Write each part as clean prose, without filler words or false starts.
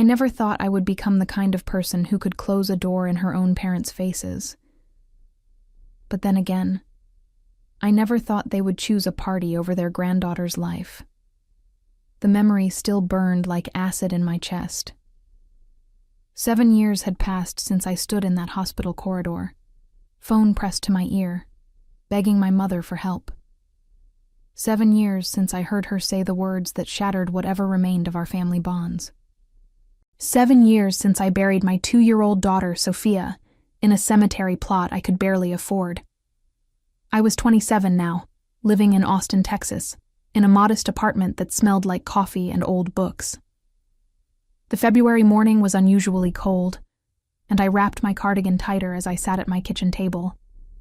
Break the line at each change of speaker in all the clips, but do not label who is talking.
I never thought I would become the kind of person who could close a door in her own parents' faces. But then again, I never thought they would choose a party over their granddaughter's life. The memory still burned like acid in my chest. 7 years had passed since I stood in that hospital corridor, phone pressed to my ear, begging my mother for help. 7 years since I heard her say the words that shattered whatever remained of our family bonds. 7 years since I buried my 2-year-old daughter, Sophia, in a cemetery plot I could barely afford. I was 27 now, living in Austin, Texas, in a modest apartment that smelled like coffee and old books. The February morning was unusually cold, and I wrapped my cardigan tighter as I sat at my kitchen table,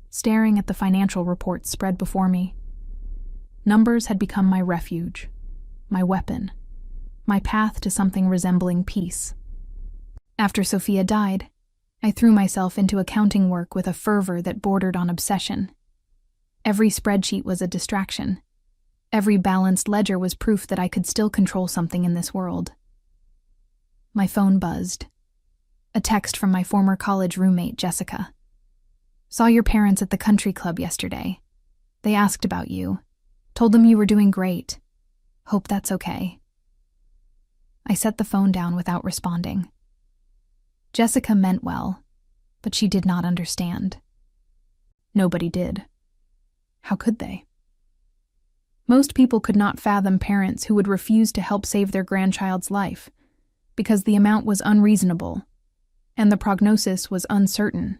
staring at the financial reports spread before me. Numbers had become my refuge, my weapon, my path to something resembling peace. After Sophia died, I threw myself into accounting work with a fervor that bordered on obsession. Every spreadsheet was a distraction. Every balanced ledger was proof that I could still control something in this world. My phone buzzed. A text from my former college roommate, Jessica. "Saw your parents at the country club yesterday. They asked about you. Told them you were doing great. Hope that's okay." I set the phone down without responding. Jessica meant well, but she did not understand. Nobody did. How could they? Most people could not fathom parents who would refuse to help save their grandchild's life, because the amount was unreasonable, and the prognosis was uncertain,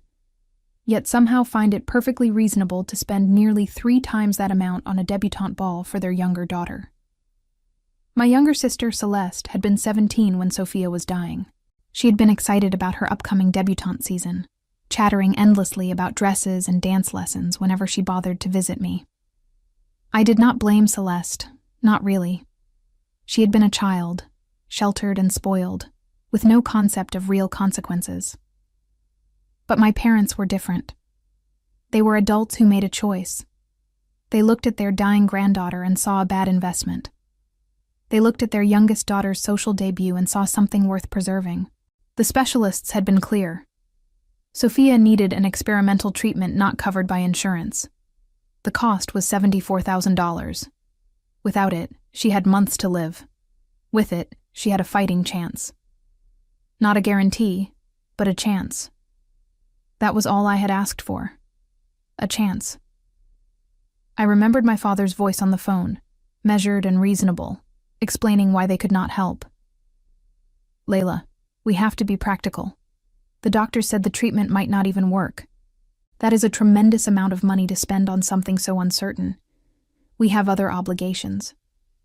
yet somehow find it perfectly reasonable to spend nearly 3 times that amount on a debutante ball for their younger daughter. My younger sister, Celeste, had been 17 when Sophia was dying. She had been excited about her upcoming debutante season, chattering endlessly about dresses and dance lessons whenever she bothered to visit me. I did not blame Celeste, not really. She had been a child, sheltered and spoiled, with no concept of real consequences. But my parents were different. They were adults who made a choice. They looked at their dying granddaughter and saw a bad investment. They looked at their youngest daughter's social debut and saw something worth preserving. The specialists had been clear. Sophia needed an experimental treatment not covered by insurance. The cost was $74,000. Without it, she had months to live. With it, she had a fighting chance. Not a guarantee, but a chance. That was all I had asked for. A chance. I remembered my father's voice on the phone, measured and reasonable, explaining why they could not help. "Layla, we have to be practical. The doctor said the treatment might not even work. That is a tremendous amount of money to spend on something so uncertain. We have other obligations,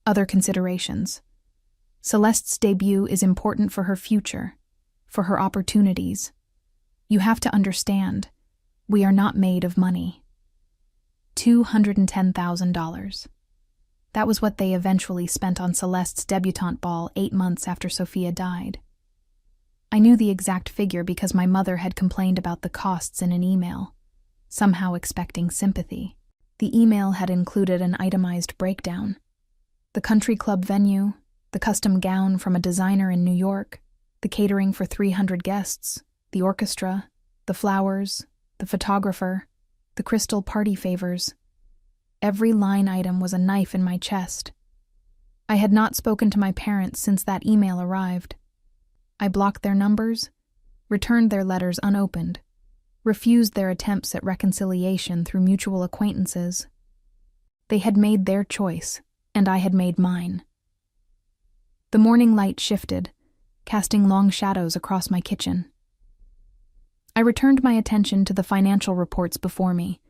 other considerations. Celeste's debut is important for her future, for her opportunities. You have to understand, we are not made of money." $210,000. That was what they eventually spent on Celeste's debutante ball 8 months after Sophia died. I knew the exact figure because my mother had complained about the costs in an email, somehow expecting sympathy. The email had included an itemized breakdown. The country club venue, the custom gown from a designer in New York, the catering for 300 guests, the orchestra, the flowers, the photographer, the crystal party favors. Every line item was a knife in my chest. I had not spoken to my parents since that email arrived. I blocked their numbers, returned their letters unopened, refused their attempts at reconciliation through mutual acquaintances. They had made their choice, and I had made mine. The morning light shifted, casting long shadows across my kitchen. I returned my attention to the financial reports before me.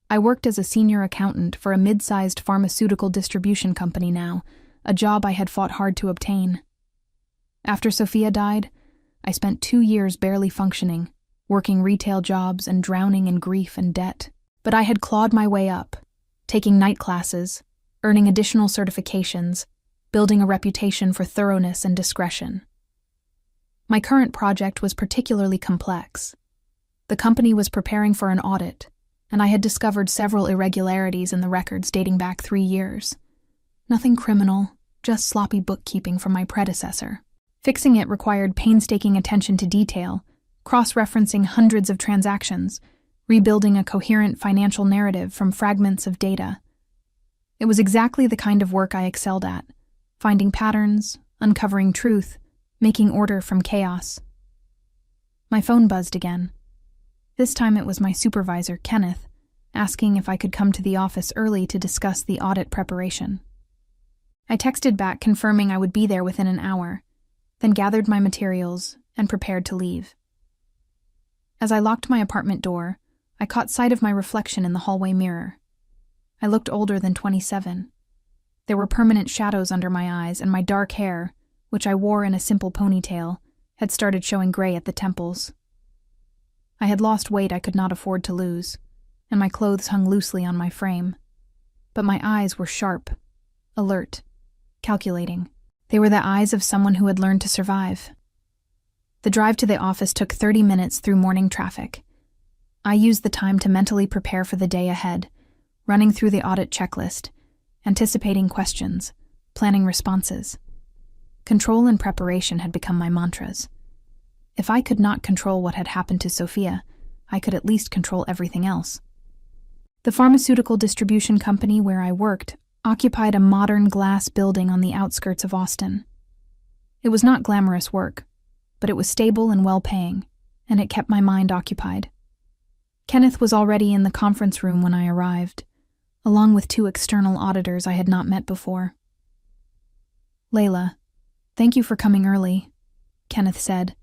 I worked as a senior accountant for a mid-sized pharmaceutical distribution company now, a job I had fought hard to obtain. After Sophia died, I spent 2 years barely functioning, working retail jobs and drowning in grief and debt. But I had clawed my way up, taking night classes, earning additional certifications, building a reputation for thoroughness and discretion. My current project was particularly complex. The company was preparing for an audit, and I had discovered several irregularities in the records dating back 3 years. Nothing criminal, just sloppy bookkeeping from my predecessor. Fixing it required painstaking attention to detail, cross-referencing hundreds of transactions, rebuilding a coherent financial narrative from fragments of data. It was exactly the kind of work I excelled at, finding patterns, uncovering truth, making order from chaos. My phone buzzed again. This time it was my supervisor, Kenneth, asking if I could come to the office early to discuss the audit preparation. I texted back confirming I would be there within an hour, then gathered my materials and prepared to leave. As I locked my apartment door, I caught sight of my reflection in the hallway mirror. I looked older than 27. There were permanent shadows under my eyes, and my dark hair, which I wore in a simple ponytail, had started showing gray at the temples. I had lost weight I could not afford to lose, and my clothes hung loosely on my frame. But my eyes were sharp, alert, calculating. They were the eyes of someone who had learned to survive. The drive to the office took 30 minutes through morning traffic. I used the time to mentally prepare for the day ahead, running through the audit checklist, anticipating questions, planning responses. Control and preparation had become my mantras. If I could not control what had happened to Sophia, I could at least control everything else. The pharmaceutical distribution company where I worked occupied a modern glass building on the outskirts of Austin. It was not glamorous work, but it was stable and well-paying, and it kept my mind occupied. Kenneth was already in the conference room when I arrived, along with 2 external auditors I had not met before. "Layla, thank you for coming early," Kenneth said,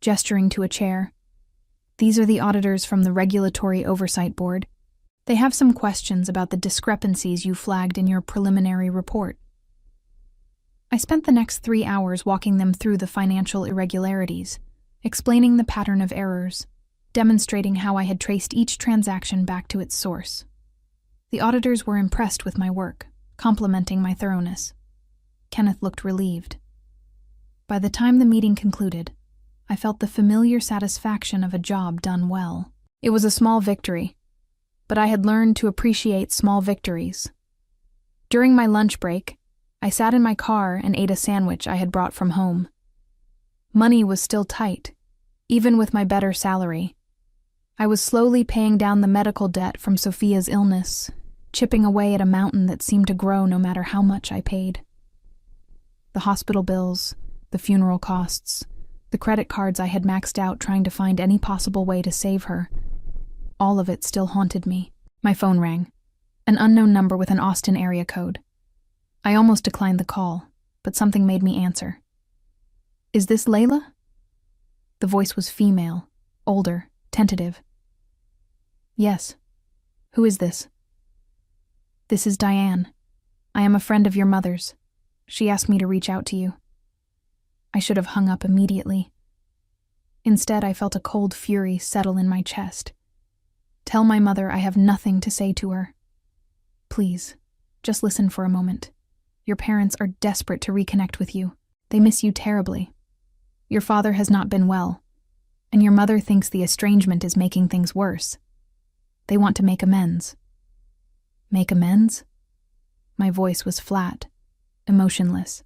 gesturing to a chair. "These are the auditors from the Regulatory Oversight Board. They have some questions about the discrepancies you flagged in your preliminary report." I spent the next 3 hours walking them through the financial irregularities, explaining the pattern of errors, demonstrating how I had traced each transaction back to its source. The auditors were impressed with my work, complimenting my thoroughness. Kenneth looked relieved. By the time the meeting concluded, I felt the familiar satisfaction of a job done well. It was a small victory, but I had learned to appreciate small victories. During my lunch break, I sat in my car and ate a sandwich I had brought from home. Money was still tight, even with my better salary. I was slowly paying down the medical debt from Sophia's illness, chipping away at a mountain that seemed to grow no matter how much I paid. The hospital bills, the funeral costs, the credit cards I had maxed out trying to find any possible way to save her. All of it still haunted me. My phone rang. An unknown number with an Austin area code. I almost declined the call, but something made me answer. "Is this Layla?" The voice was female, older, tentative. "Yes. Who is this?" "This is Diane. I am a friend of your mother's. She asked me to reach out to you." I should have hung up immediately. Instead, I felt a cold fury settle in my chest. "Tell my mother I have nothing to say to her. Please, just listen for a moment. Your parents are desperate to reconnect with you. They miss you terribly. Your father has not been well, and your mother thinks the estrangement is making things worse. They want to make amends." "Make amends?" My voice was flat, emotionless.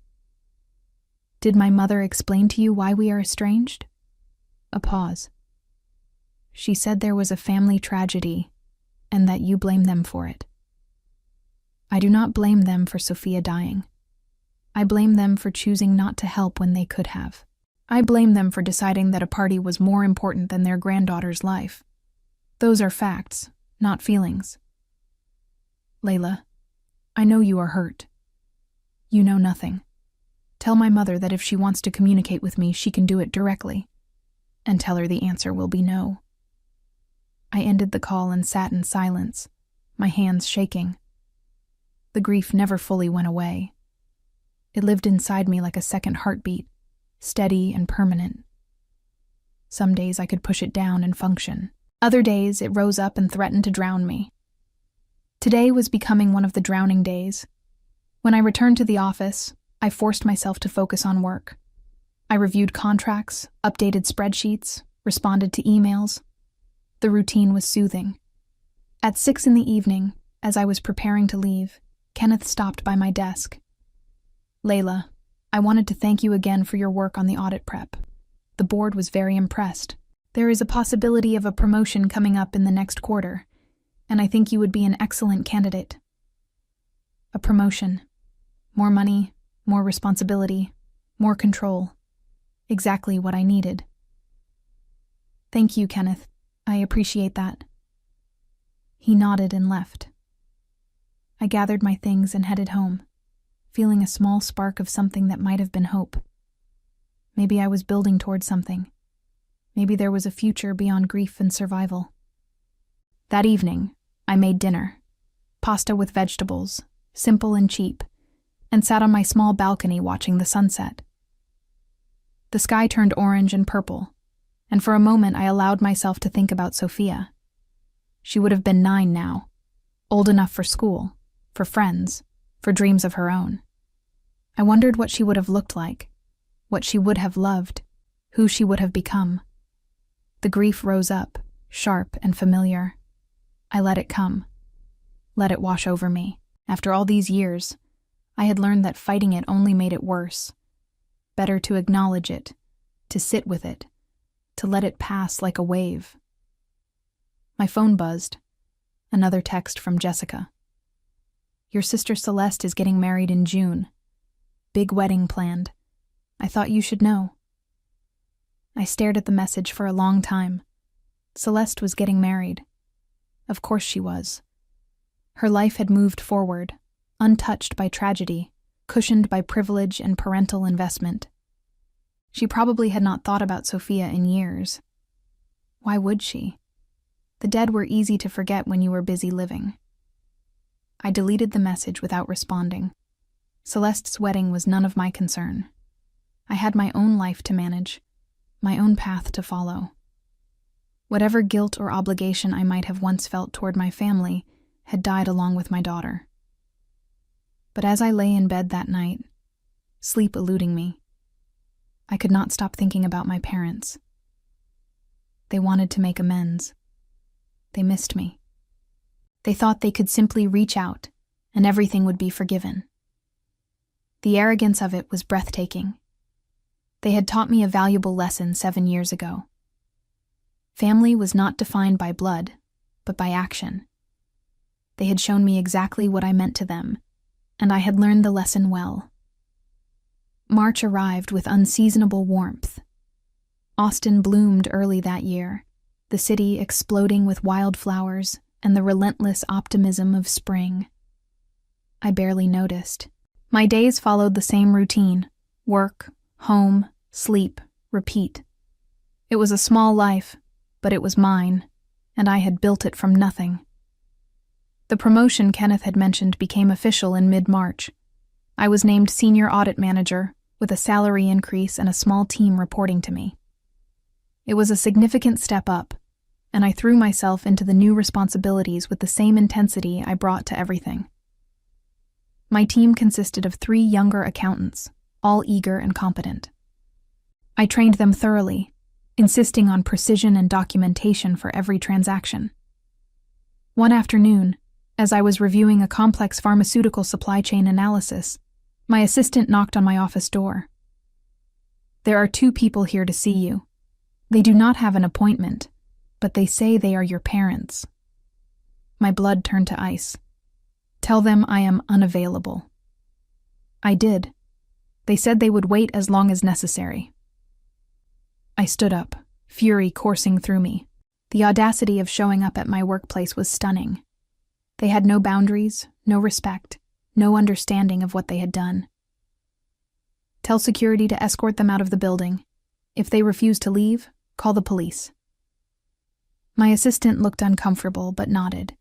"Did my mother explain to you why we are estranged?" A pause. "She said there was a family tragedy, and that you blame them for it." "I do not blame them for Sophia dying. I blame them for choosing not to help when they could have. I blame them for deciding that a party was more important than their granddaughter's life. Those are facts, not feelings." "Layla, I know you are hurt. You know nothing. Tell my mother that if she wants to communicate with me, she can do it directly. And tell her the answer will be no." I ended the call and sat in silence, my hands shaking. The grief never fully went away. It lived inside me like a second heartbeat, steady and permanent. Some days I could push it down and function. Other days it rose up and threatened to drown me. Today was becoming one of the drowning days. When I returned to the office, I forced myself to focus on work. I reviewed contracts, updated spreadsheets, responded to emails. The routine was soothing. At 6 p.m, as I was preparing to leave, Kenneth stopped by my desk. "Layla, I wanted to thank you again for your work on the audit prep. The board was very impressed. There is a possibility of a promotion coming up in the next quarter, and I think you would be an excellent candidate. A promotion. More money, more responsibility, more control. Exactly what I needed. Thank you, Kenneth. I appreciate that. He nodded and left. I gathered my things and headed home, feeling a small spark of something that might have been hope. Maybe I was building towards something. Maybe there was a future beyond grief and survival. That evening, I made dinner. Pasta with vegetables, simple and cheap, and sat on my small balcony watching the sunset. The sky turned orange and purple, and for a moment I allowed myself to think about Sophia. She would have been 9 now, old enough for school, for friends, for dreams of her own. I wondered what she would have looked like, what she would have loved, who she would have become. The grief rose up, sharp and familiar. I let it come, let it wash over me. After all these years, I had learned that fighting it only made it worse. Better to acknowledge it, to sit with it, to let it pass like a wave. My phone buzzed. Another text from Jessica. Your sister Celeste is getting married in June. Big wedding planned. I thought you should know. I stared at the message for a long time. Celeste was getting married. Of course she was. Her life had moved forward, untouched by tragedy, cushioned by privilege and parental investment. She probably had not thought about Sophia in years. Why would she? The dead were easy to forget when you were busy living. I deleted the message without responding. Celeste's wedding was none of my concern. I had my own life to manage, my own path to follow. Whatever guilt or obligation I might have once felt toward my family had died along with my daughter. But as I lay in bed that night, sleep eluding me, I could not stop thinking about my parents. They wanted to make amends. They missed me. They thought they could simply reach out and everything would be forgiven. The arrogance of it was breathtaking. They had taught me a valuable lesson 7 years ago. Family was not defined by blood, but by action. They had shown me exactly what I meant to them, and I had learned the lesson well. March arrived with unseasonable warmth. Austin bloomed early that year, the city exploding with wildflowers and the relentless optimism of spring. I barely noticed. My days followed the same routine: work, home, sleep, repeat. It was a small life, but it was mine, and I had built it from nothing. The promotion Kenneth had mentioned became official in mid-March. I was named senior audit manager, with a salary increase and a small team reporting to me. It was a significant step up, and I threw myself into the new responsibilities with the same intensity I brought to everything. My team consisted of 3 younger accountants, all eager and competent. I trained them thoroughly, insisting on precision and documentation for every transaction. One afternoon, as I was reviewing a complex pharmaceutical supply chain analysis, my assistant knocked on my office door. There are 2 people here to see you. They do not have an appointment, but they say they are your parents. My blood turned to ice. Tell them I am unavailable. I did. They said they would wait as long as necessary. I stood up, fury coursing through me. The audacity of showing up at my workplace was stunning. They had no boundaries, no respect, no understanding of what they had done. Tell security to escort them out of the building. If they refuse to leave, call the police. My assistant looked uncomfortable but nodded.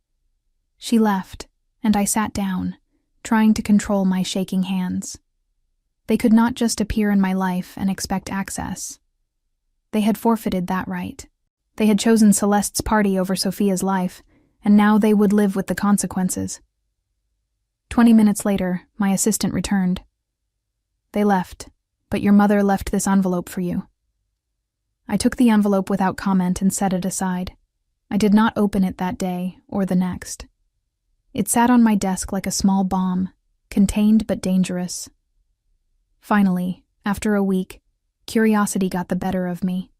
She left, and I sat down, trying to control my shaking hands. They could not just appear in my life and expect access. They had forfeited that right. They had chosen Celeste's party over Sophia's life, and now they would live with the consequences. 20 minutes later, my assistant returned. They left, but your mother left this envelope for you. I took the envelope without comment and set it aside. I did not open it that day or the next. It sat on my desk like a small bomb, contained but dangerous. Finally, after a week, curiosity got the better of me.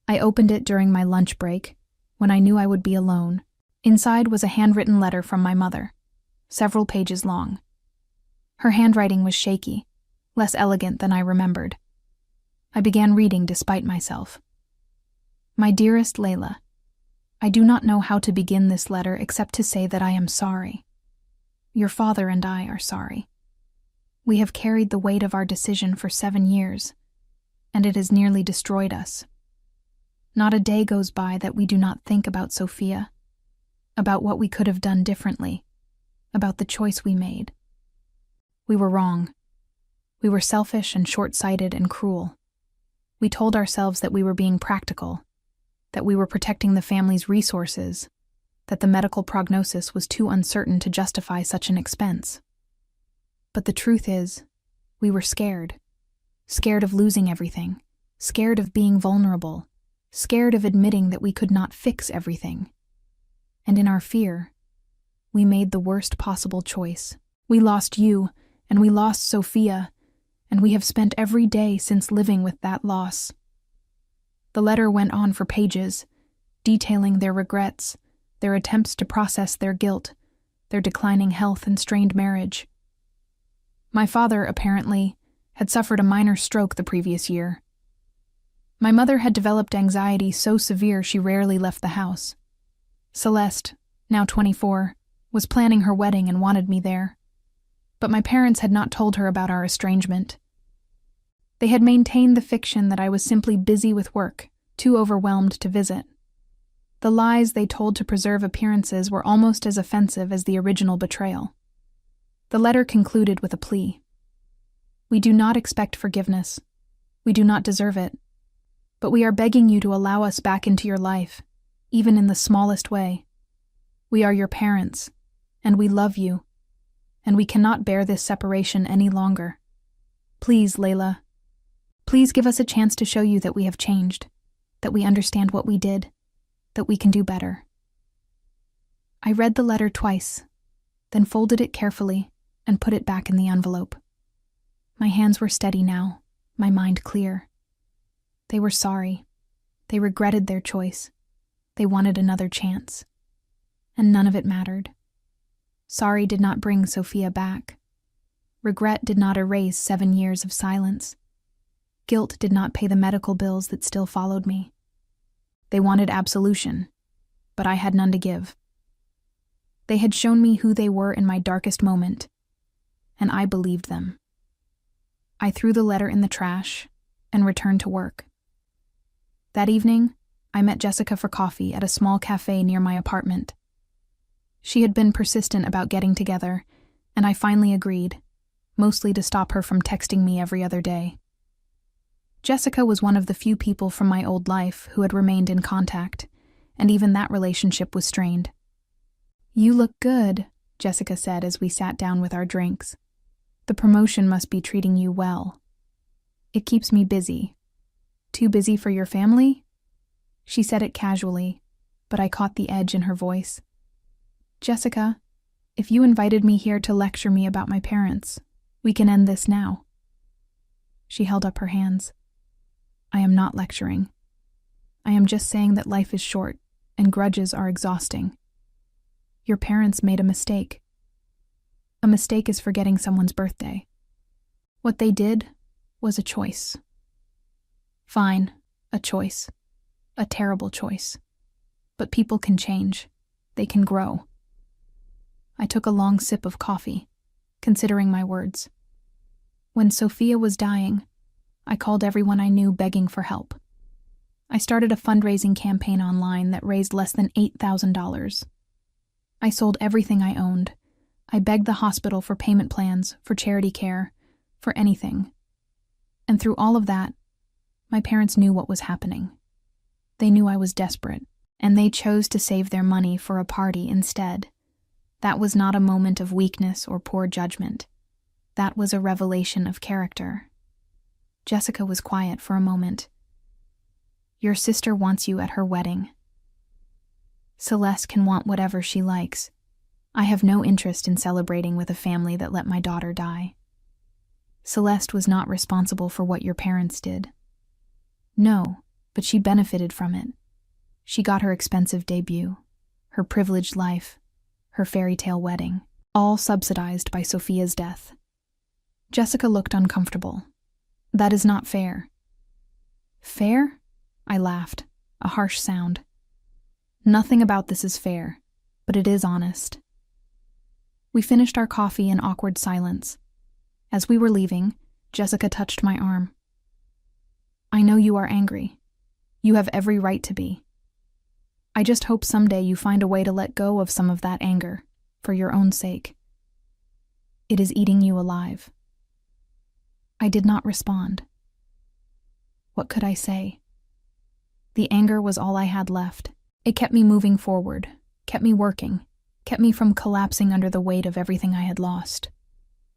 I opened it during my lunch break, when I knew I would be alone. Inside was a handwritten letter from my mother, several pages long. Her handwriting was shaky, less elegant than I remembered. I began reading despite myself. My dearest Layla, I do not know how to begin this letter except to say that I am sorry. Your father and I are sorry. We have carried the weight of our decision for 7 years, and it has nearly destroyed us. Not a day goes by that we do not think about Sophia, about what we could have done differently, about the choice we made. We were wrong. We were selfish and short-sighted and cruel. We told ourselves that we were being practical, that we were protecting the family's resources, that the medical prognosis was too uncertain to justify such an expense. But the truth is, we were scared. Scared of losing everything, scared of being vulnerable, scared of admitting that we could not fix everything. And in our fear, we made the worst possible choice. We lost you, and we lost Sophia, and we have spent every day since living with that loss. The letter went on for pages, detailing their regrets, their attempts to process their guilt, their declining health and strained marriage. My father, apparently, had suffered a minor stroke the previous year. My mother had developed anxiety so severe she rarely left the house. Celeste, now 24, was planning her wedding and wanted me there. But my parents had not told her about our estrangement. They had maintained the fiction that I was simply busy with work, too overwhelmed to visit. The lies they told to preserve appearances were almost as offensive as the original betrayal. The letter concluded with a plea. We do not expect forgiveness. We do not deserve it. But we are begging you to allow us back into your life, even in the smallest way. We are your parents, and we love you, and we cannot bear this separation any longer. Please, Layla, please give us a chance to show you that we have changed, that we understand what we did, that we can do better. I read the letter twice, then folded it carefully and put it back in the envelope. My hands were steady now, my mind clear. They were sorry. They regretted their choice. They wanted another chance. And none of it mattered. Sorry did not bring Sophia back. Regret did not erase 7 years of silence. Guilt did not pay the medical bills that still followed me. They wanted absolution, but I had none to give. They had shown me who they were in my darkest moment, and I believed them. I threw the letter in the trash and returned to work. That evening, I met Jessica for coffee at a small cafe near my apartment. She had been persistent about getting together, and I finally agreed, mostly to stop her from texting me every other day. Jessica was one of the few people from my old life who had remained in contact, and even that relationship was strained. You look good, Jessica said as we sat down with our drinks. The promotion must be treating you well. It keeps me busy. Too busy for your family? She said it casually, but I caught the edge in her voice. Jessica, if you invited me here to lecture me about my parents, we can end this now. She held up her hands. I am not lecturing. I am just saying that life is short and grudges are exhausting. Your parents made a mistake. A mistake is forgetting someone's birthday. What they did was a choice. Fine, a choice. A terrible choice. But people can change. They can grow. I took a long sip of coffee, considering my words. When Sophia was dying, I called everyone I knew begging for help. I started a fundraising campaign online that raised less than $8,000. I sold everything I owned. I begged the hospital for payment plans, for charity care, for anything. And through all of that, my parents knew what was happening. They knew I was desperate, and they chose to save their money for a party instead. That was not a moment of weakness or poor judgment. That was a revelation of character. Jessica was quiet for a moment. Your sister wants you at her wedding. Celeste can want whatever she likes. I have no interest in celebrating with a family that let my daughter die. Celeste was not responsible for what your parents did. No, but she benefited from it. She got her expensive debut, her privileged life, her fairy tale wedding, all subsidized by Sophia's death. Jessica looked uncomfortable. That is not fair. Fair? I laughed, a harsh sound. Nothing about this is fair, but it is honest. We finished our coffee in awkward silence. As we were leaving, Jessica touched my arm. I know you are angry. You have every right to be. I just hope someday you find a way to let go of some of that anger, for your own sake. It is eating you alive. I did not respond. What could I say? The anger was all I had left. It kept me moving forward, kept me working, kept me from collapsing under the weight of everything I had lost.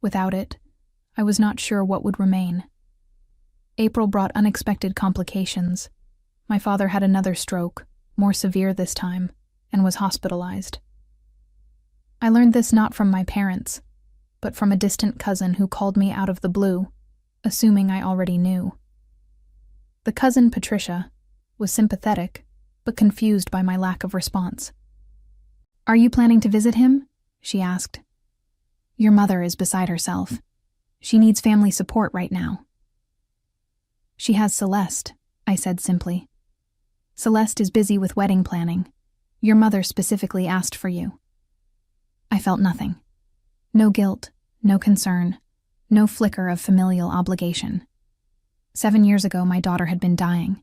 Without it, I was not sure what would remain. April brought unexpected complications. My father had another stroke, more severe this time, and was hospitalized. I learned this not from my parents, but from a distant cousin who called me out of the blue, assuming I already knew. The cousin, Patricia, was sympathetic, but confused by my lack of response. Are you planning to visit him? She asked. Your mother is beside herself. She needs family support right now. She has Celeste, I said simply. Celeste is busy with wedding planning. Your mother specifically asked for you. I felt nothing. No guilt, no concern, no flicker of familial obligation. 7 years ago, my daughter had been dying,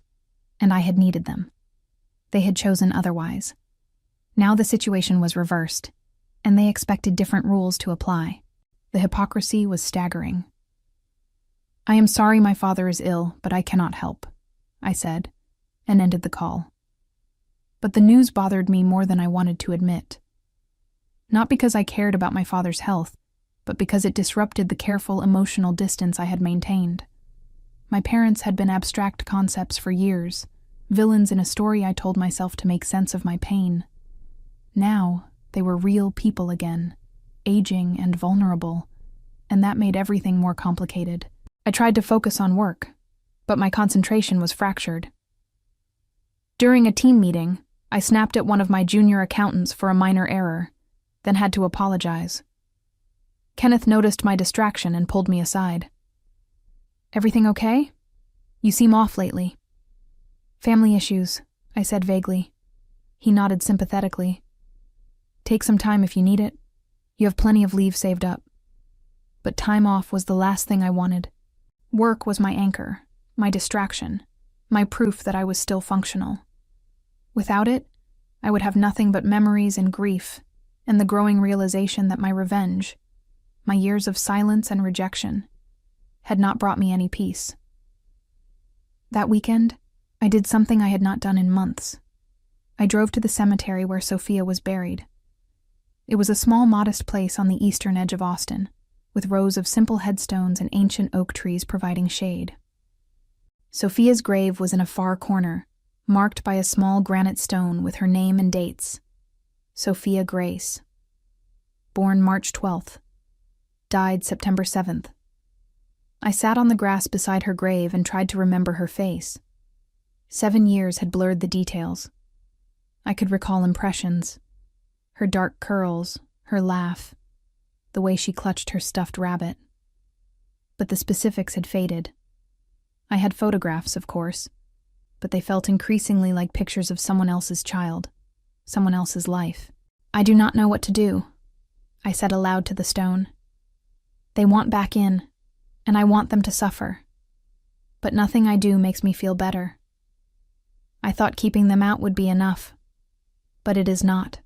and I had needed them. They had chosen otherwise. Now the situation was reversed, and they expected different rules to apply. The hypocrisy was staggering. I am sorry my father is ill, but I cannot help, I said, and ended the call. But the news bothered me more than I wanted to admit. Not because I cared about my father's health, but because it disrupted the careful emotional distance I had maintained. My parents had been abstract concepts for years, villains in a story I told myself to make sense of my pain. Now, they were real people again, aging and vulnerable, and that made everything more complicated. I tried to focus on work, but my concentration was fractured. During a team meeting, I snapped at one of my junior accountants for a minor error, then had to apologize. Kenneth noticed my distraction and pulled me aside. Everything okay? You seem off lately. Family issues, I said vaguely. He nodded sympathetically. Take some time if you need it. You have plenty of leave saved up. But time off was the last thing I wanted. Work was my anchor, my distraction, my proof that I was still functional. Without it, I would have nothing but memories and grief, and the growing realization that my revenge, my years of silence and rejection, had not brought me any peace. That weekend, I did something I had not done in months. I drove to the cemetery where Sophia was buried. It was a small, modest place on the eastern edge of Austin, with rows of simple headstones and ancient oak trees providing shade. Sophia's grave was in a far corner, marked by a small granite stone with her name and dates. Sophia Grace. Born March 12th. Died September 7th. I sat on the grass beside her grave and tried to remember her face. 7 years had blurred the details. I could recall impressions. Her dark curls, her laugh, the way she clutched her stuffed rabbit. But the specifics had faded. I had photographs, of course, but they felt increasingly like pictures of someone else's child, someone else's life. I do not know what to do, I said aloud to the stone. They want back in, and I want them to suffer. But nothing I do makes me feel better. I thought keeping them out would be enough, but it is not.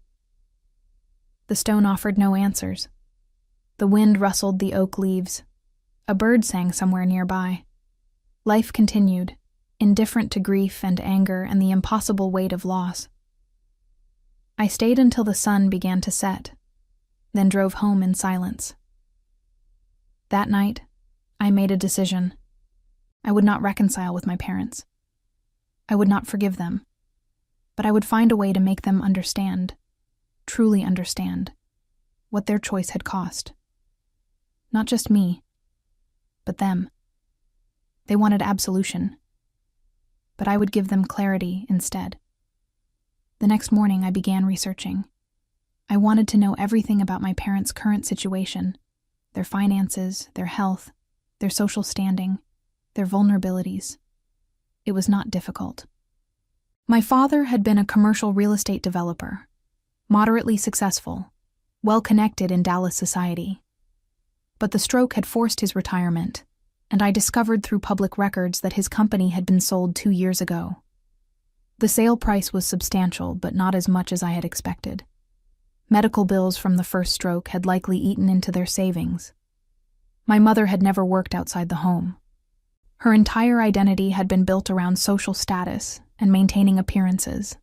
The stone offered no answers. The wind rustled the oak leaves. A bird sang somewhere nearby. Life continued, indifferent to grief and anger and the impossible weight of loss. I stayed until the sun began to set, then drove home in silence. That night, I made a decision. I would not reconcile with my parents. I would not forgive them, but I would find a way to make them understand, truly understand, what their choice had cost. Not just me, but them. They wanted absolution, but I would give them clarity instead. The next morning, I began researching. I wanted to know everything about my parents' current situation, their finances, their health, their social standing, their vulnerabilities. It was not difficult. My father had been a commercial real estate developer, moderately successful, well-connected in Dallas society. But the stroke had forced his retirement, and I discovered through public records that his company had been sold 2 years ago. The sale price was substantial, but not as much as I had expected. Medical bills from the first stroke had likely eaten into their savings. My mother had never worked outside the home. Her entire identity had been built around social status and maintaining appearances.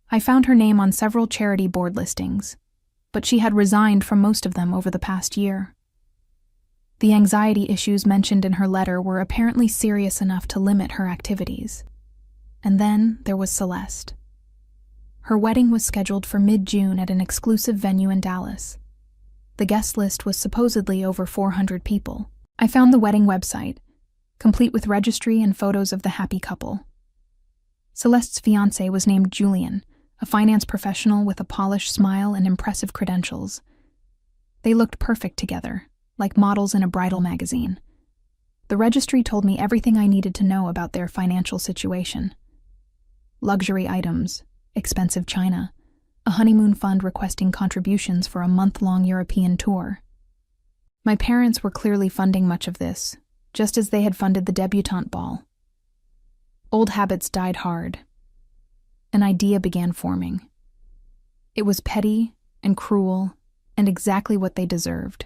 I found her name on several charity board listings, but she had resigned from most of them over the past year. The anxiety issues mentioned in her letter were apparently serious enough to limit her activities. And then there was Celeste. Her wedding was scheduled for mid-June at an exclusive venue in Dallas. The guest list was supposedly over 400 people. I found the wedding website, complete with registry and photos of the happy couple. Celeste's fiancé was named Julian, a finance professional with a polished smile and impressive credentials. They looked perfect together, like models in a bridal magazine. The registry told me everything I needed to know about their financial situation. Luxury items, expensive china, a honeymoon fund requesting contributions for a month-long European tour. My parents were clearly funding much of this, just as they had funded the debutante ball. Old habits died hard. An idea began forming. It was petty and cruel and exactly what they deserved.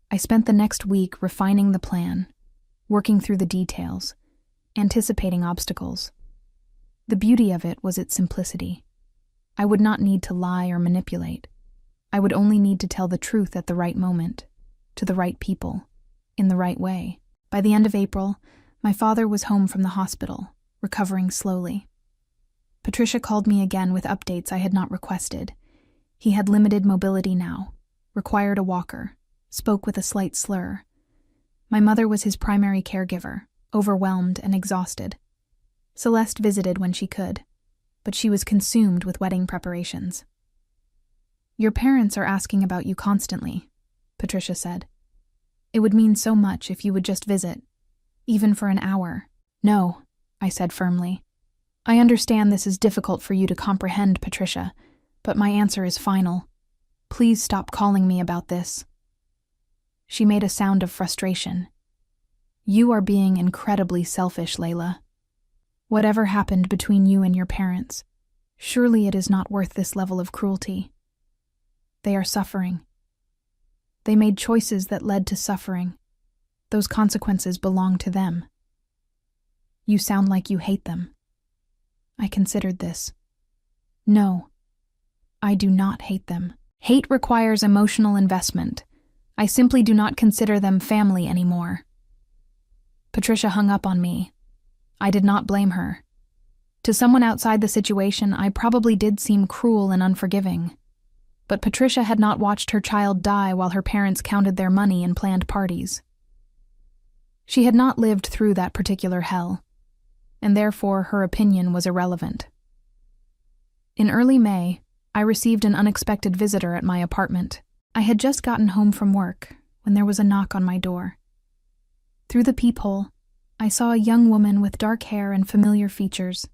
I spent the next week refining the plan, working through the details, anticipating obstacles. The beauty of it was its simplicity. I would not need to lie or manipulate. I would only need to tell the truth at the right moment, to the right people, in the right way. By the end of April, my father was home from the hospital, recovering slowly. Patricia called me again with updates I had not requested. He had limited mobility now, required a walker, spoke with a slight slur. My mother was his primary caregiver, overwhelmed and exhausted. Celeste visited when she could, but she was consumed with wedding preparations. "Your parents are asking about you constantly," Patricia said. "It would mean so much if you would just visit, even for an hour." "No," I said firmly. "I understand this is difficult for you to comprehend, Patricia, but my answer is final. Please stop calling me about this." She made a sound of frustration. "You are being incredibly selfish, Layla. Whatever happened between you and your parents, surely it is not worth this level of cruelty. They are suffering. They made choices that led to suffering. Those consequences belong to them. You sound like you hate them." I considered this. "No, I do not hate them. Hate requires emotional investment. I simply do not consider them family anymore." Patricia hung up on me. I did not blame her. To someone outside the situation, I probably did seem cruel and unforgiving. But Patricia had not watched her child die while her parents counted their money and planned parties. She had not lived through that particular hell, and therefore her opinion was irrelevant. In early May, I received an unexpected visitor at my apartment. I had just gotten home from work when there was a knock on my door. Through the peephole, I saw a young woman with dark hair and familiar features.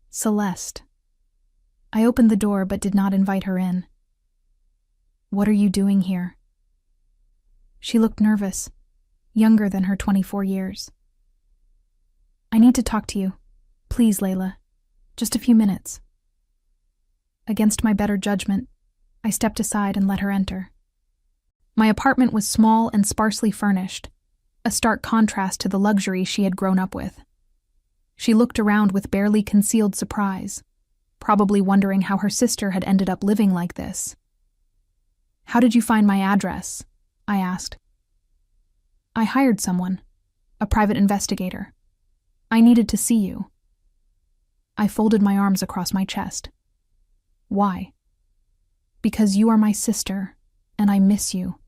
Celeste. I opened the door but did not invite her in. "What are you doing here?" She looked nervous, younger than her 24 years. "I need to talk to you. Please, Layla. Just a few minutes." Against my better judgment, I stepped aside and let her enter. My apartment was small and sparsely furnished, a stark contrast to the luxury she had grown up with. She looked around with barely concealed surprise, probably wondering how her sister had ended up living like this. "How did you find my address?" I asked. "I hired someone, a private investigator. I needed to see you." I folded my arms across my chest. "Why?" "Because you are my sister, and I miss you.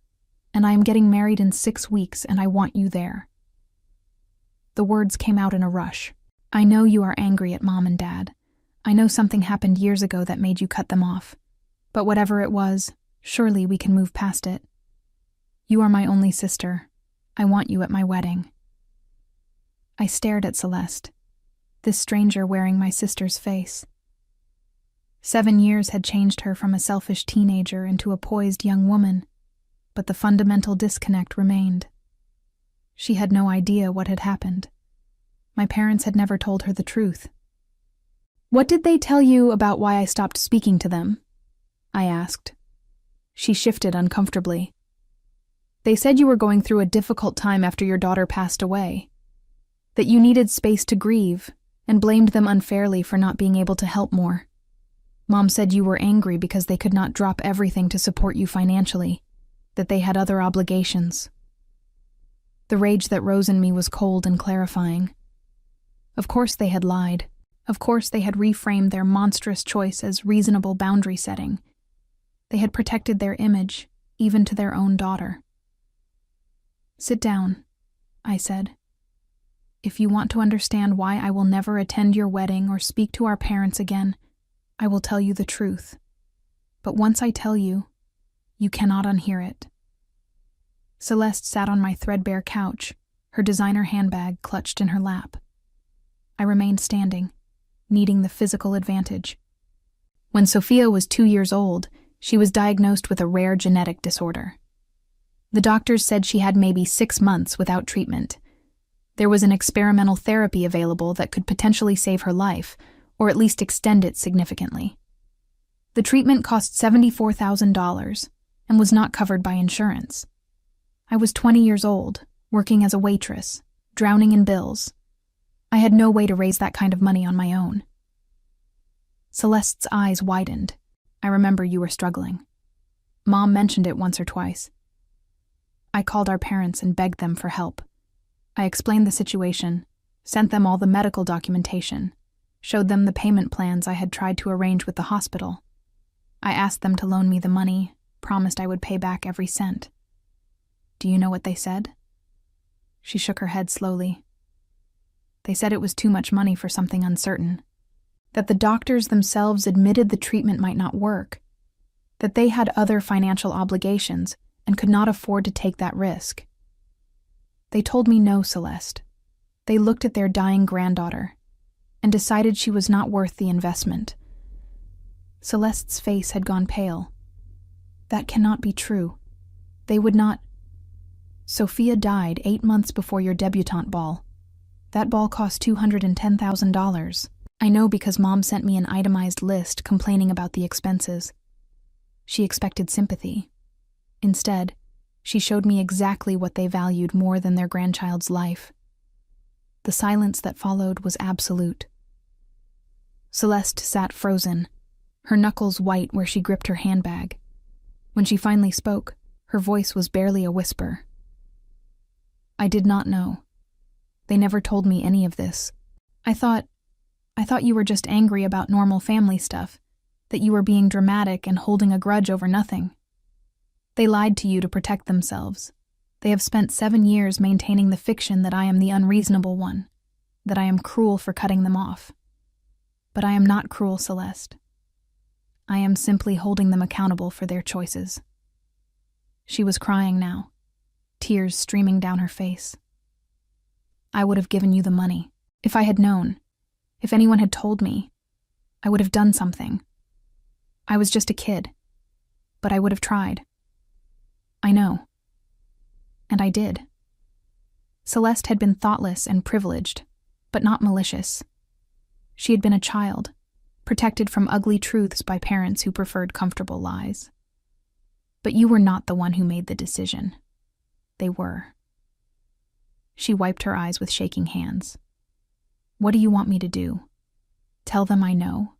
and I am getting married in 6 weeks, and I want you there." The words came out in a rush. "I know you are angry at Mom and Dad. I know something happened years ago that made you cut them off. But whatever it was, surely we can move past it. You are my only sister. I want you at my wedding." I stared at Celeste, this stranger wearing my sister's face. 7 years had changed her from a selfish teenager into a poised young woman, but the fundamental disconnect remained. She had no idea what had happened. My parents had never told her the truth. "What did they tell you about why I stopped speaking to them?" I asked. She shifted uncomfortably. "They said you were going through a difficult time after your daughter passed away, that you needed space to grieve, and blamed them unfairly for not being able to help more. Mom said you were angry because they could not drop everything to support you financially, that they had other obligations." The rage that rose in me was cold and clarifying. Of course they had lied. Of course they had reframed their monstrous choice as reasonable boundary setting. They had protected their image, even to their own daughter. "Sit down," I said. "If you want to understand why I will never attend your wedding or speak to our parents again, I will tell you the truth. But once I tell you, you cannot unhear it." Celeste sat on my threadbare couch, her designer handbag clutched in her lap. I remained standing, needing the physical advantage. When Sophia was 2 years old, she was diagnosed with a rare genetic disorder. The doctors said she had maybe 6 months without treatment. There was an experimental therapy available that could potentially save her life, or at least extend it significantly. The treatment cost $74,000 and was not covered by insurance. I was 20 years old, working as a waitress, drowning in bills. I had no way to raise that kind of money on my own. Celeste's eyes widened. "I remember you were struggling. Mom mentioned it once or twice. I called our parents and begged them for help. I explained the situation, sent them all the medical documentation, showed them the payment plans I had tried to arrange with the hospital. I asked them to loan me the money, promised I would pay back every cent. Do you know what they said?" She shook her head slowly. "They said it was too much money for something uncertain, that the doctors themselves admitted the treatment might not work, that they had other financial obligations and could not afford to take that risk. They told me no, Celeste. They looked at their dying granddaughter and decided she was not worth the investment." Celeste's face had gone pale. "That cannot be true. They would not—" "Sophia died 8 months before your debutante ball. That ball cost $210,000. I know because Mom sent me an itemized list complaining about the expenses. She expected sympathy. Instead, she showed me exactly what they valued more than their grandchild's life. The silence that followed was absolute." Celeste sat frozen, her knuckles white where she gripped her handbag. When she finally spoke, her voice was barely a whisper. "I did not know. They never told me any of this. I thought you were just angry about normal family stuff, that you were being dramatic and holding a grudge over nothing. They lied to you to protect themselves. They have spent 7 years maintaining the fiction that I am the unreasonable one, that I am cruel for cutting them off. But I am not cruel, Celeste. I am simply holding them accountable for their choices." She was crying now, tears streaming down her face. "I would have given you the money. If I had known, if anyone had told me, I would have done something. I was just a kid, but I would have tried. I know. And I did." Celeste had been thoughtless and privileged, but not malicious. She had been a child, protected from ugly truths by parents who preferred comfortable lies. But you were not the one who made the decision. They were. She wiped her eyes with shaking hands. "What do you want me to do? Tell them I know?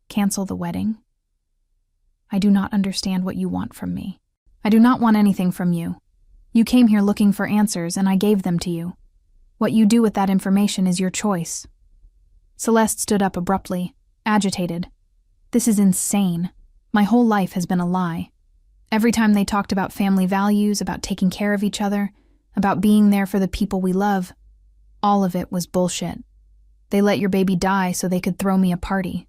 Cancel the wedding? I do not understand what you want from me." "I do not want anything from you. You came here looking for answers, and I gave them to you. What you do with that information is your choice." Celeste stood up abruptly, agitated. "This is insane. My whole life has been a lie. Every time they talked about family values, about taking care of each other, about being there for the people we love, all of it was bullshit. They let your baby die so they could throw me a party.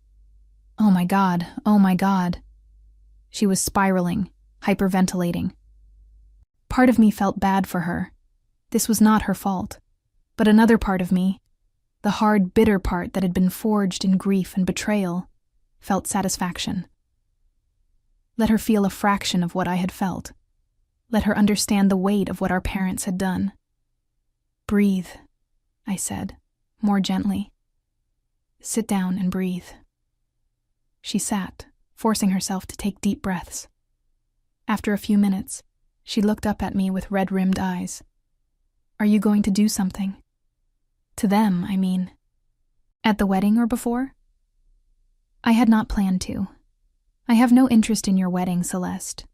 Oh my God, oh my God. She was spiraling, hyperventilating. Part of me felt bad for her. This was not her fault. But another part of me, the hard, bitter part that had been forged in grief and betrayal, felt satisfaction. Let her feel a fraction of what I had felt. Let her understand the weight of what our parents had done. Breathe, I said, more gently. Sit down and breathe. She sat, forcing herself to take deep breaths. After a few minutes, she looked up at me with red-rimmed eyes. Are you going to do something? To them, I mean. At the wedding or before? I had not planned to. I have no interest in your wedding, Celeste.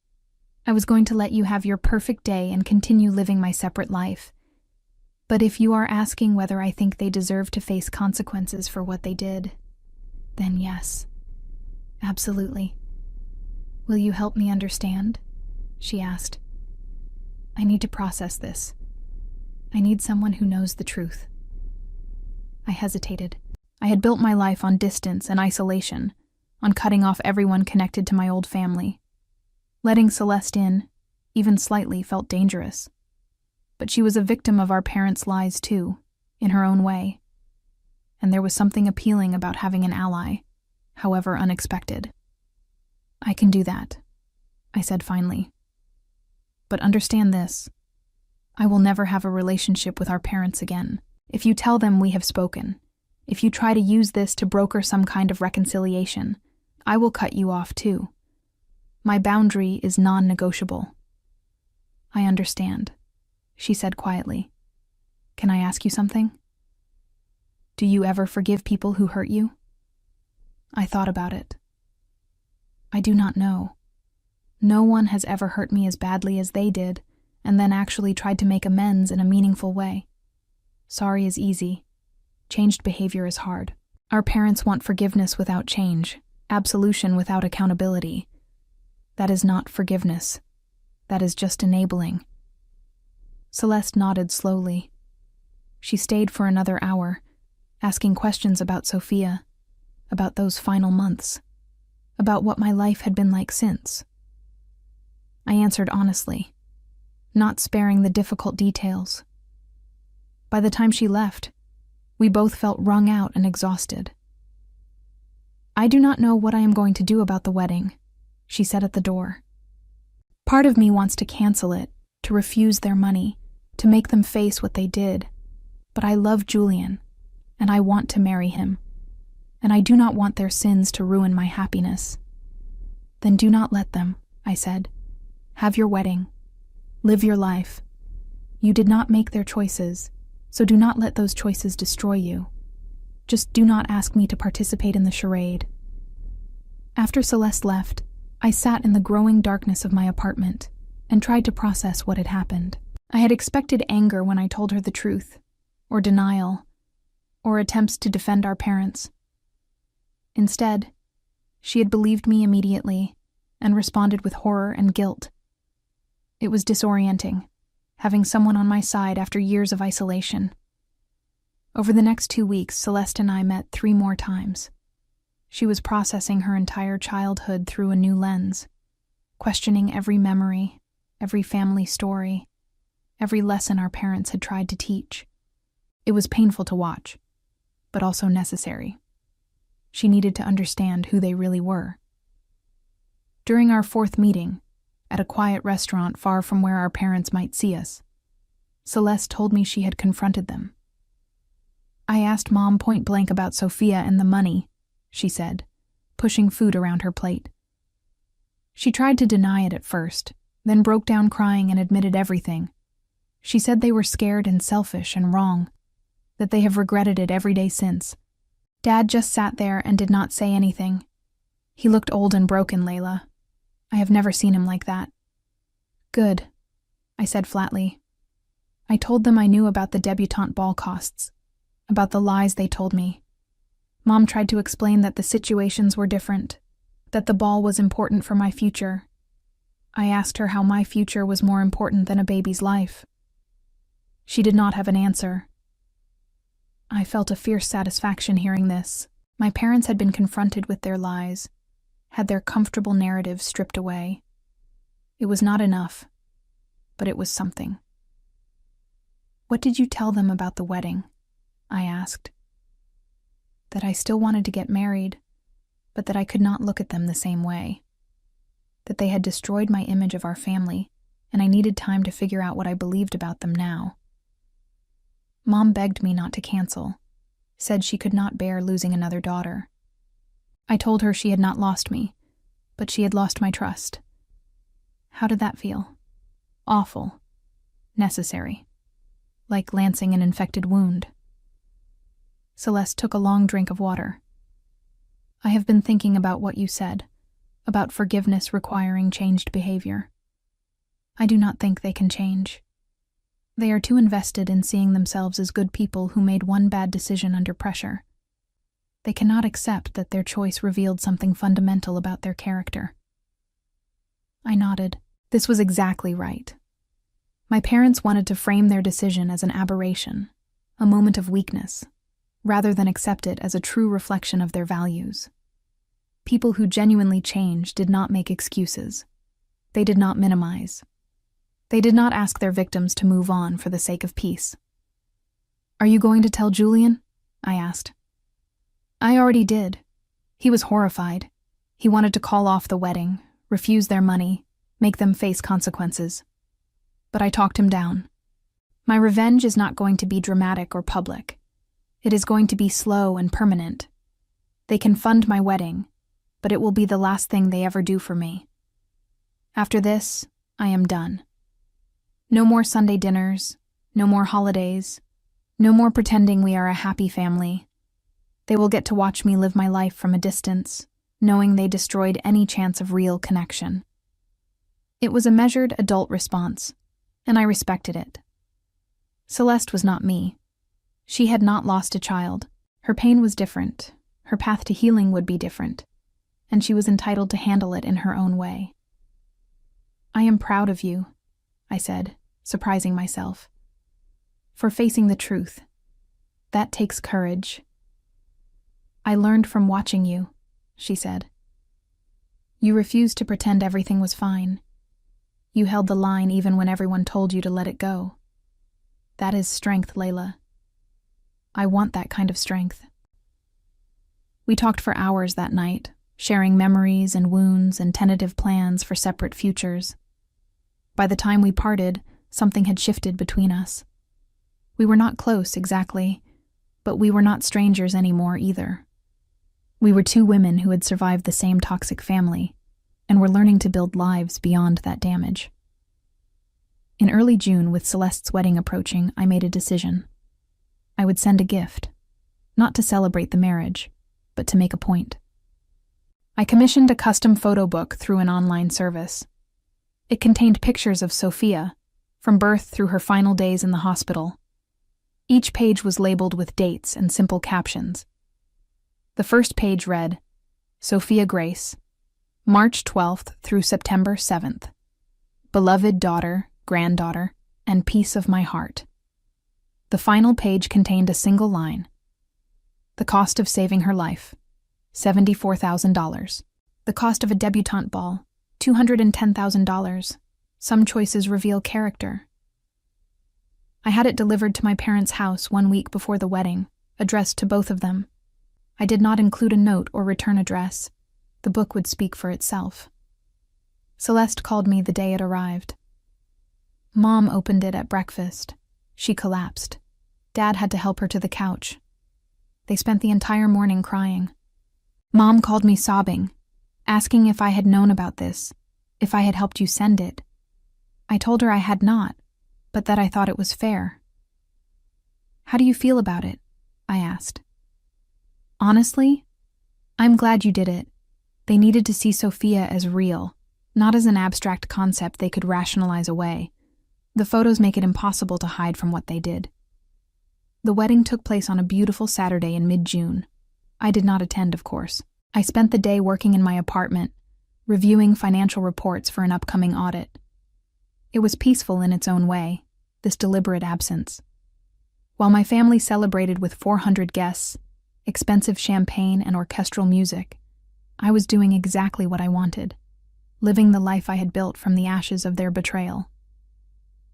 I was going to let you have your perfect day and continue living my separate life. But if you are asking whether I think they deserve to face consequences for what they did, then yes. Absolutely. Will you help me understand? She asked. I need to process this. I need someone who knows the truth. I hesitated. I had built my life on distance and isolation, on cutting off everyone connected to my old family. Letting Celeste in, even slightly, felt dangerous. But she was a victim of our parents' lies too, in her own way. And there was something appealing about having an ally, however unexpected. I can do that, I said finally. But understand this. I will never have a relationship with our parents again. If you tell them we have spoken, if you try to use this to broker some kind of reconciliation, I will cut you off too. My boundary is non-negotiable. I understand, she said quietly. Can I ask you something? Do you ever forgive people who hurt you? I thought about it. I do not know. No one has ever hurt me as badly as they did, and then actually tried to make amends in a meaningful way. Sorry is easy. Changed behavior is hard. Our parents want forgiveness without change, absolution without accountability. That is not forgiveness. That is just enabling. Celeste nodded slowly. She stayed for another hour, asking questions about Sophia, about those final months, about what my life had been like since. I answered honestly, not sparing the difficult details. By the time she left, we both felt wrung out and exhausted. I do not know what I am going to do about the wedding, she said at the door. Part of me wants to cancel it, to refuse their money, to make them face what they did. But I love Julian, and I want to marry him. And I do not want their sins to ruin my happiness. Then do not let them, I said. Have your wedding. Live your life. You did not make their choices, so do not let those choices destroy you. Just do not ask me to participate in the charade. After Celeste left, I sat in the growing darkness of my apartment and tried to process what had happened. I had expected anger when I told her the truth, or denial, or attempts to defend our parents. Instead, she had believed me immediately and responded with horror and guilt. It was disorienting, having someone on my side after years of isolation. Over the next 2 weeks, Celeste and I met 3 more times. She was processing her entire childhood through a new lens, questioning every memory, every family story, every lesson our parents had tried to teach. It was painful to watch, but also necessary. She needed to understand who they really were. During our 4th meeting, at a quiet restaurant far from where our parents might see us, Celeste told me she had confronted them. I asked Mom point blank about Sophia and the money, she said, pushing food around her plate. She tried to deny it at first, then broke down crying and admitted everything. She said they were scared and selfish and wrong, that they have regretted it every day since. Dad just sat there and did not say anything. He looked old and broken, Layla. I have never seen him like that. Good, I said flatly. I told them I knew about the debutante ball costs, about the lies they told me. Mom tried to explain that the situations were different, that the ball was important for my future. I asked her how my future was more important than a baby's life. She did not have an answer. I felt a fierce satisfaction hearing this. My parents had been confronted with their lies, had their comfortable narratives stripped away. It was not enough, but it was something. "What did you tell them about the wedding?" I asked. That I still wanted to get married, but that I could not look at them the same way. That they had destroyed my image of our family, and I needed time to figure out what I believed about them now. Mom begged me not to cancel, said she could not bear losing another daughter. I told her she had not lost me, but she had lost my trust. How did that feel? Awful. Necessary. Like lancing an infected wound. Celeste took a long drink of water. "I have been thinking about what you said, about forgiveness requiring changed behavior. I do not think they can change. They are too invested in seeing themselves as good people who made one bad decision under pressure. They cannot accept that their choice revealed something fundamental about their character." I nodded. This was exactly right. My parents wanted to frame their decision as an aberration, a moment of weakness, rather than accept it as a true reflection of their values. People who genuinely changed did not make excuses. They did not minimize. They did not ask their victims to move on for the sake of peace. "Are you going to tell Julian?" I asked. I already did. He was horrified. He wanted to call off the wedding, refuse their money, make them face consequences. But I talked him down. My revenge is not going to be dramatic or public. It is going to be slow and permanent. They can fund my wedding, but it will be the last thing they ever do for me. After this, I am done. No more Sunday dinners, no more holidays, no more pretending we are a happy family. They will get to watch me live my life from a distance, knowing they destroyed any chance of real connection. It was a measured adult response, and I respected it. Celeste was not me. She had not lost a child. Her pain was different. Her path to healing would be different, and she was entitled to handle it in her own way. "I am proud of you," I said, surprising myself, "for facing the truth. That takes courage." "I learned from watching you," she said. "You refused to pretend everything was fine. You held the line even when everyone told you to let it go. That is strength, Layla. I want that kind of strength." We talked for hours that night, sharing memories and wounds and tentative plans for separate futures. By the time we parted, something had shifted between us. We were not close exactly, but we were not strangers anymore either. We were two women who had survived the same toxic family, and were learning to build lives beyond that damage. In early June, with Celeste's wedding approaching, I made a decision. I would send a gift, not to celebrate the marriage, but to make a point. I commissioned a custom photo book through an online service. It contained pictures of Sophia, from birth through her final days in the hospital. Each page was labeled with dates and simple captions. The first page read, "Sophia Grace, March 12th through September 7th. Beloved daughter, granddaughter, and piece of my heart." The final page contained a single line. The cost of saving her life, $74,000. The cost of a debutante ball, $210,000. Some choices reveal character. I had it delivered to my parents' house 1 week before the wedding, addressed to both of them. I did not include a note or return address. The book would speak for itself. Celeste called me the day it arrived. Mom opened it at breakfast. She collapsed. Dad had to help her to the couch. They spent the entire morning crying. Mom called me sobbing, asking if I had known about this, if I had helped you send it. I told her I had not, but that I thought it was fair. "How do you feel about it?" I asked. "Honestly, I'm glad you did it. They needed to see Sophia as real, not as an abstract concept they could rationalize away. The photos make it impossible to hide from what they did." The wedding took place on a beautiful Saturday in mid-June. I did not attend, of course. I spent the day working in my apartment, reviewing financial reports for an upcoming audit. It was peaceful in its own way, this deliberate absence. While my family celebrated with 400 guests, expensive champagne, and orchestral music, I was doing exactly what I wanted, living the life I had built from the ashes of their betrayal.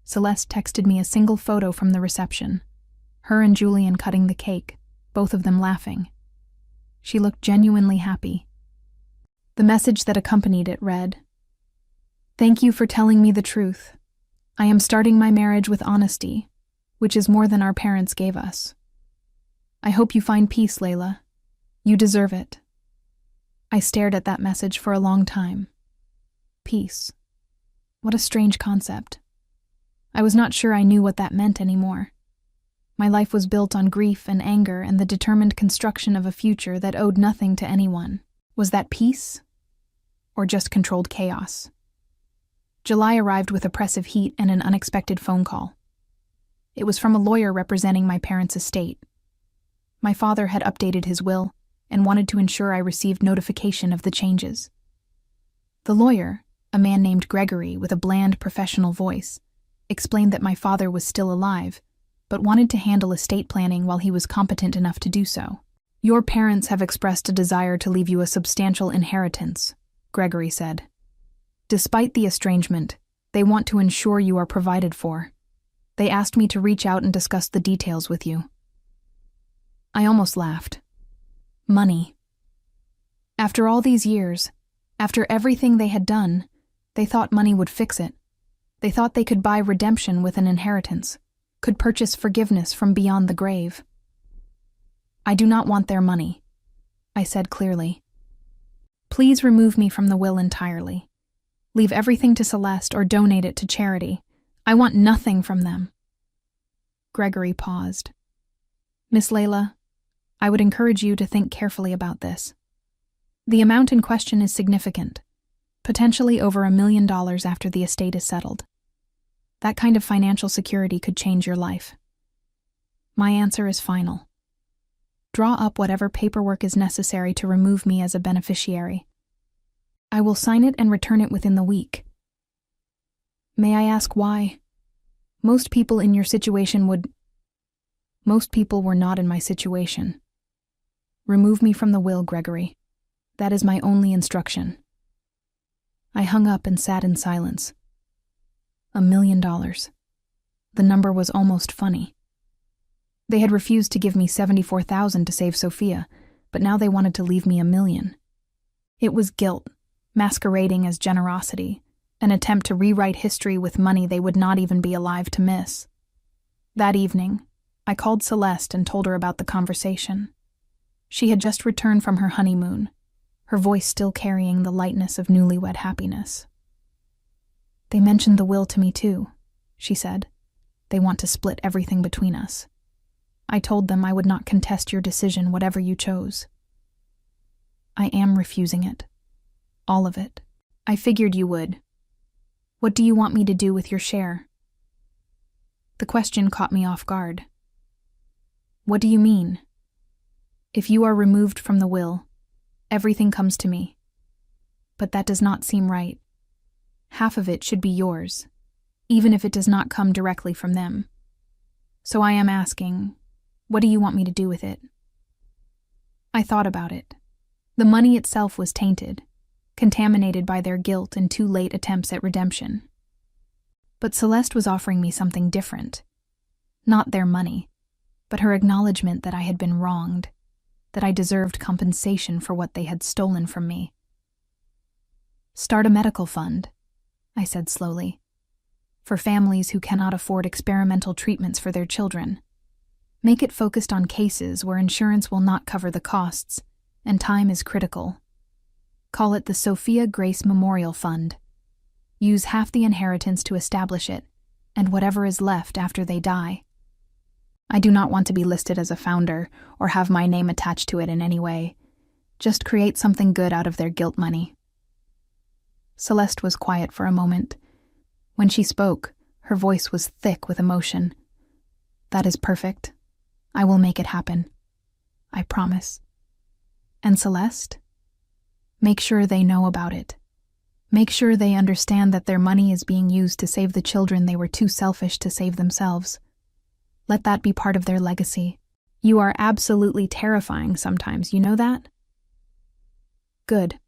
Celeste texted me a single photo from the reception, her and Julian cutting the cake, both of them laughing. She looked genuinely happy. The message that accompanied it read, "Thank you for telling me the truth. I am starting my marriage with honesty, which is more than our parents gave us. I hope you find peace, Layla. You deserve it." I stared at that message for a long time. Peace. What a strange concept. I was not sure I knew what that meant anymore. My life was built on grief and anger and the determined construction of a future that owed nothing to anyone. Was that peace? Or just controlled chaos? July arrived with oppressive heat and an unexpected phone call. It was from a lawyer representing my parents' estate. My father had updated his will and wanted to ensure I received notification of the changes. The lawyer, a man named Gregory with a bland professional voice, explained that my father was still alive, but wanted to handle estate planning while he was competent enough to do so. "Your parents have expressed a desire to leave you a substantial inheritance," Gregory said. "Despite the estrangement, they want to ensure you are provided for. They asked me to reach out and discuss the details with you." I almost laughed. Money. After all these years, after everything they had done, they thought money would fix it. They thought they could buy redemption with an inheritance, could purchase forgiveness from beyond the grave. "I do not want their money," I said clearly. "Please remove me from the will entirely. Leave everything to Celeste or donate it to charity. I want nothing from them." Gregory paused. "Miss Layla, I would encourage you to think carefully about this. The amount in question is significant, potentially over $1 million after the estate is settled. That kind of financial security could change your life. My answer is final. Draw up whatever paperwork is necessary to remove me as a beneficiary. I will sign it and return it within the week." "May I ask why? Most people in your situation would—" "Most people were not in my situation. Remove me from the will, Gregory. That is my only instruction." I hung up and sat in silence. $1 million. The number was almost funny. They had refused to give me $74,000 to save Sophia, but now they wanted to leave me $1 million. It was guilt, masquerading as generosity, an attempt to rewrite history with money they would not even be alive to miss. That evening, I called Celeste and told her about the conversation. She had just returned from her honeymoon, her voice still carrying the lightness of newlywed happiness. "They mentioned the will to me too," she said. "They want to split everything between us. I told them I would not contest your decision, whatever you chose." "I am refusing it. All of it. I figured you would. What do you want me to do with your share?" The question caught me off guard. "What do you mean?" "If you are removed from the will, everything comes to me. But that does not seem right. Half of it should be yours, even if it does not come directly from them. So I am asking, what do you want me to do with it?" I thought about it. The money itself was tainted, contaminated by their guilt and too late attempts at redemption. But Celeste was offering me something different. Not their money, but her acknowledgement that I had been wronged, that I deserved compensation for what they had stolen from me. "Start a medical fund," I said slowly, "for families who cannot afford experimental treatments for their children. Make it focused on cases where insurance will not cover the costs, and time is critical. Call it the Sophia Grace Memorial Fund. Use half the inheritance to establish it, and whatever is left after they die. I do not want to be listed as a founder or have my name attached to it in any way. Just create something good out of their guilt money." Celeste was quiet for a moment. When she spoke, her voice was thick with emotion. "That is perfect. I will make it happen. I promise. And Celeste? Make sure they know about it. Make sure they understand that their money is being used to save the children they were too selfish to save themselves. Let that be part of their legacy. You are absolutely terrifying sometimes, you know that? Good.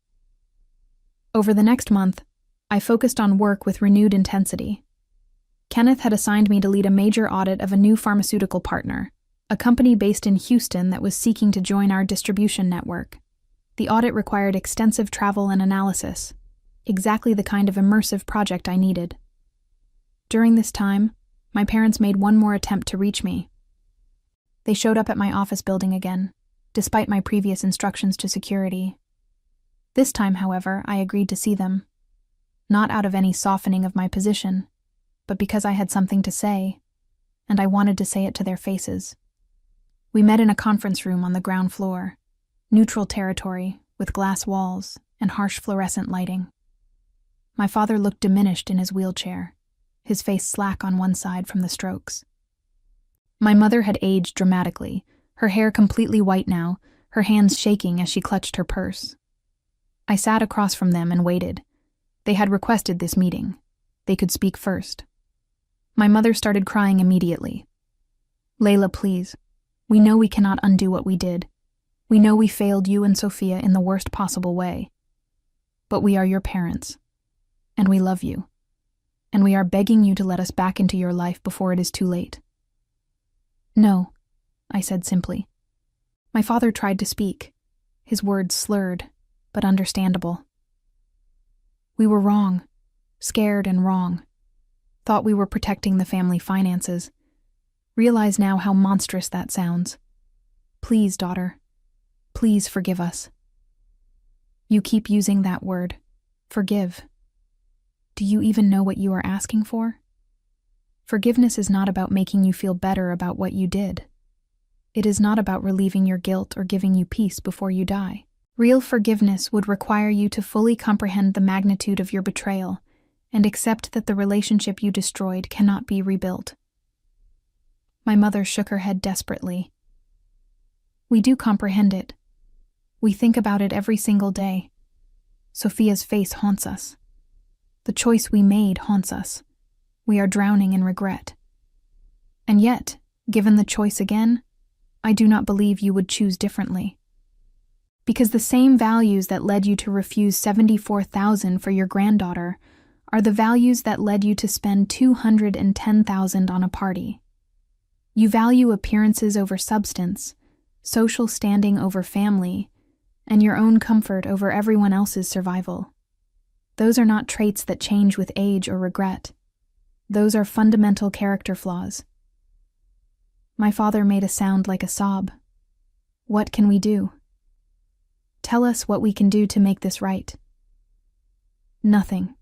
Over the next month, I focused on work with renewed intensity. Kenneth had assigned me to lead a major audit of a new pharmaceutical partner, a company based in Houston that was seeking to join our distribution network. The audit required extensive travel and analysis, exactly the kind of immersive project I needed. During this time, my parents made one more attempt to reach me. They showed up at my office building again, despite my previous instructions to security. This time, however, I agreed to see them, not out of any softening of my position, but because I had something to say, and I wanted to say it to their faces. We met in a conference room on the ground floor, neutral territory with glass walls and harsh fluorescent lighting. My father looked diminished in his wheelchair, his face slack on one side from the strokes. My mother had aged dramatically, her hair completely white now, her hands shaking as she clutched her purse. I sat across from them and waited. They had requested this meeting. They could speak first. My mother started crying immediately. "Layla, please. We know we cannot undo what we did. We know we failed you and Sophia in the worst possible way. But we are your parents, and we love you, and we are begging you to let us back into your life before it is too late." "No," I said simply. My father tried to speak, his words slurred, but understandable. "We were wrong, scared and wrong. Thought we were protecting the family finances. Realize now how monstrous that sounds. Please, daughter, please forgive us." You keep using that word, forgive. Do you even know what you are asking for? Forgiveness is not about making you feel better about what you did. It is not about relieving your guilt or giving you peace before you die. Real forgiveness would require you to fully comprehend the magnitude of your betrayal and accept that the relationship you destroyed cannot be rebuilt. My mother shook her head desperately. "We do comprehend it. We think about it every single day. Sophia's face haunts us. The choice we made haunts us. We are drowning in regret. And yet, given the choice again, I do not believe you would choose differently. Because the same values that led you to refuse $74,000 for your granddaughter are the values that led you to spend $210,000 on a party. You value appearances over substance, social standing over family, and your own comfort over everyone else's survival. Those are not traits that change with age or regret. Those are fundamental character flaws." My father made a sound like a sob. "What can we do? Tell us what we can do to make this right." "Nothing.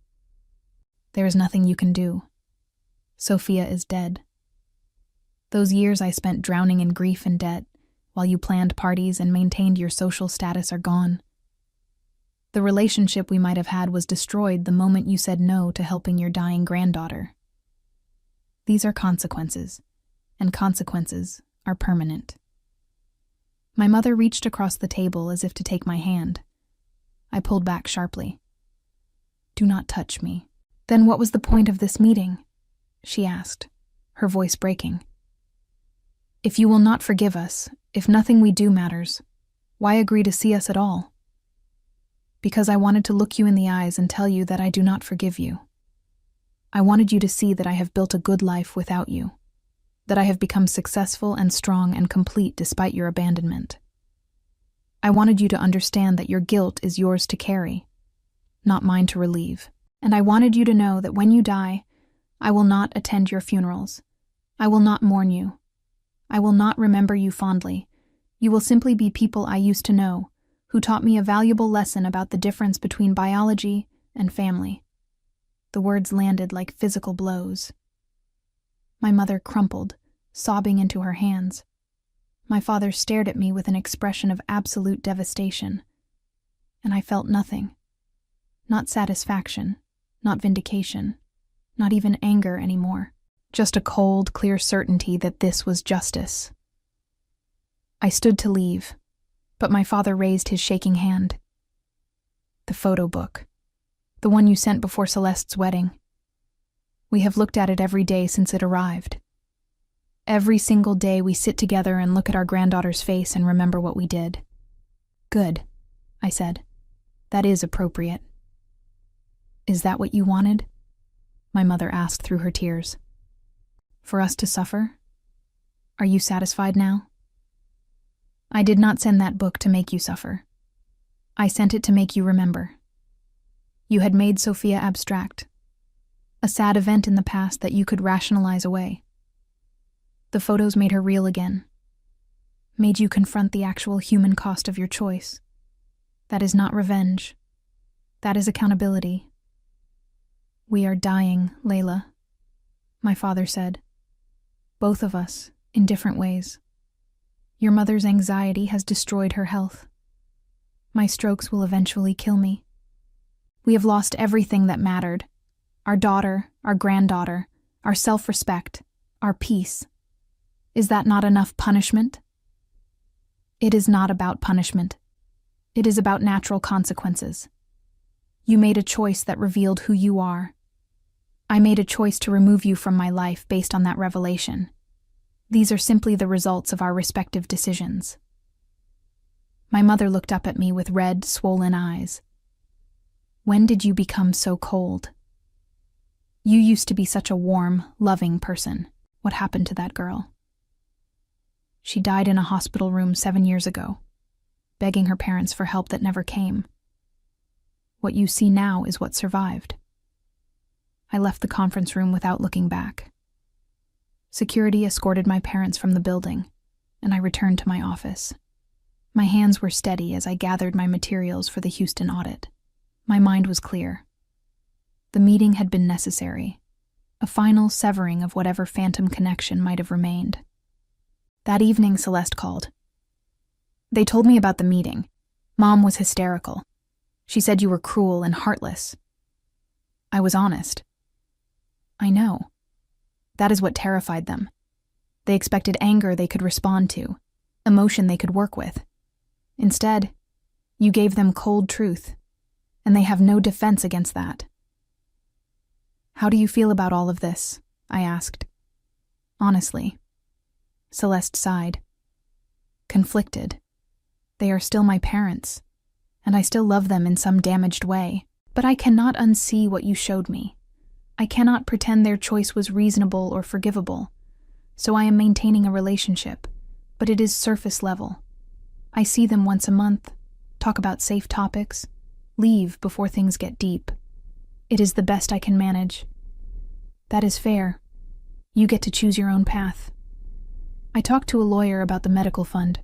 There is nothing you can do. Sophia is dead. Those years I spent drowning in grief and debt, while you planned parties and maintained your social status, are gone. The relationship we might have had was destroyed the moment you said no to helping your dying granddaughter. These are consequences, and consequences are permanent." My mother reached across the table as if to take my hand. I pulled back sharply. "Do not touch me." "Then what was the point of this meeting?" she asked, her voice breaking. "If you will not forgive us, if nothing we do matters, why agree to see us at all?" "Because I wanted to look you in the eyes and tell you that I do not forgive you. I wanted you to see that I have built a good life without you, that I have become successful and strong and complete despite your abandonment. I wanted you to understand that your guilt is yours to carry, not mine to relieve. And I wanted you to know that when you die, I will not attend your funerals. I will not mourn you. I will not remember you fondly. You will simply be people I used to know, who taught me a valuable lesson about the difference between biology and family." The words landed like physical blows. My mother crumpled, sobbing into her hands. My father stared at me with an expression of absolute devastation. And I felt nothing. Not satisfaction, not vindication, not even anger anymore. Just a cold, clear certainty that this was justice. I stood to leave, but my father raised his shaking hand. "The photo book. The one you sent before Celeste's wedding. We have looked at it every day since it arrived. Every single day we sit together and look at our granddaughter's face and remember what we did. Good, I said. That is appropriate. Is that what you wanted? My mother asked through her tears. For us to suffer? Are you satisfied now? I did not send that book to make you suffer. I sent it to make you remember. You had made Sophia abstract, a sad event in the past that you could rationalize away. The photos made her real again, made you confront the actual human cost of your choice. That is not revenge. That is accountability. We are dying, Layla, my father said. Both of us, in different ways. Your mother's anxiety has destroyed her health. My strokes will eventually kill me. We have lost everything that mattered. Our daughter, our granddaughter, our self-respect, our peace. Is that not enough punishment? It is not about punishment. It is about natural consequences. You made a choice that revealed who you are. I made a choice to remove you from my life based on that revelation. These are simply the results of our respective decisions. My mother looked up at me with red, swollen eyes. When did you become so cold? You used to be such a warm, loving person. What happened to that girl? She died in a hospital room 7 years ago, begging her parents for help that never came. What you see now is what survived. I left the conference room without looking back. Security escorted my parents from the building, and I returned to my office. My hands were steady as I gathered my materials for the Houston audit. My mind was clear. The meeting had been necessary, a final severing of whatever phantom connection might have remained. That evening, Celeste called. They told me about the meeting. Mom was hysterical. She said you were cruel and heartless. I was honest. I know. That is what terrified them. They expected anger they could respond to, emotion they could work with. Instead, you gave them cold truth, and they have no defense against that. How do you feel about all of this? I asked. Honestly. Celeste sighed. Conflicted. They are still my parents, and I still love them in some damaged way, but I cannot unsee what you showed me. I cannot pretend their choice was reasonable or forgivable, so I am maintaining a relationship, but it is surface level. I see them once a month, talk about safe topics, leave before things get deep. It is the best I can manage. That is fair. You get to choose your own path. I talked to a lawyer about the medical fund.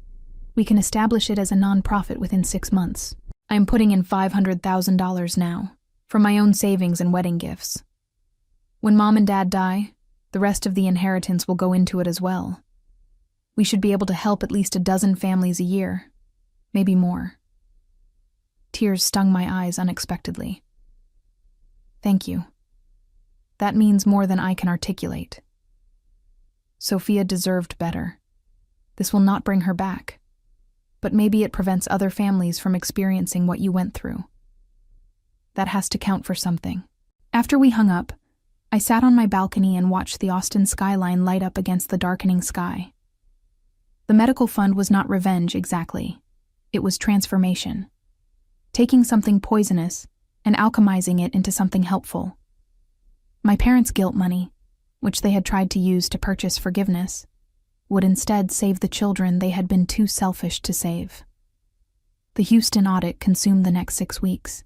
We can establish it as a non-profit within 6 months. I am putting in $500,000 now, from my own savings and wedding gifts. When Mom and Dad die, the rest of the inheritance will go into it as well. We should be able to help at least 12 families a year, maybe more. Tears stung my eyes unexpectedly. Thank you. That means more than I can articulate. Sophia deserved better. This will not bring her back, but maybe it prevents other families from experiencing what you went through. That has to count for something. After we hung up, I sat on my balcony and watched the Austin skyline light up against the darkening sky. The medical fund was not revenge exactly. It was transformation. Taking something poisonous and alchemizing it into something helpful. My parents' guilt money, which they had tried to use to purchase forgiveness, would instead save the children they had been too selfish to save. The Houston audit consumed the next 6 weeks.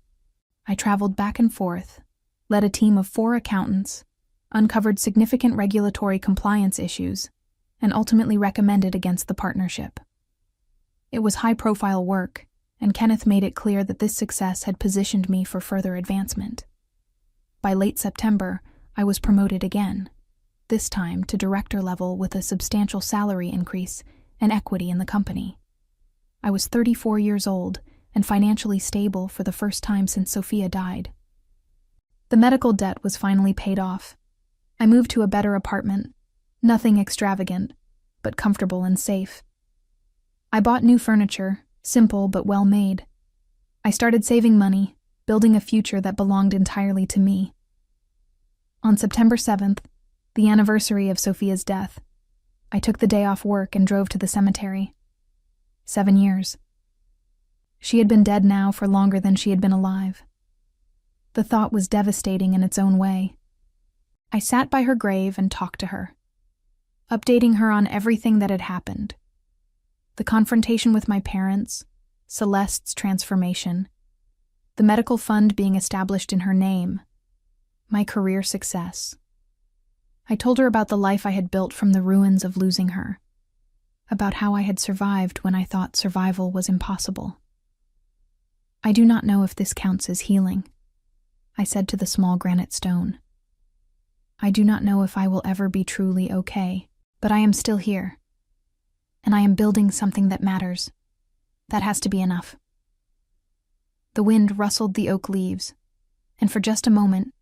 I traveled back and forth, led a team of 4 accountants, uncovered significant regulatory compliance issues, and ultimately recommended against the partnership. It was high-profile work, and Kenneth made it clear that this success had positioned me for further advancement. By late September, I was promoted again, this time to director level with a substantial salary increase and equity in the company. I was 34 years old and financially stable for the first time since Sophia died. The medical debt was finally paid off. I moved to a better apartment, nothing extravagant, but comfortable and safe. I bought new furniture, simple but well made. I started saving money, building a future that belonged entirely to me. On September 7th, the anniversary of Sophia's death, I took the day off work and drove to the cemetery. 7 years. She had been dead now for longer than she had been alive. The thought was devastating in its own way. I sat by her grave and talked to her, updating her on everything that had happened. The confrontation with my parents, Celeste's transformation, the medical fund being established in her name, my career success. I told her about the life I had built from the ruins of losing her, about how I had survived when I thought survival was impossible. I do not know if this counts as healing, I said to the small granite stone. I do not know if I will ever be truly okay, but I am still here, and I am building something that matters. That has to be enough. The wind rustled the oak leaves, and for just a moment,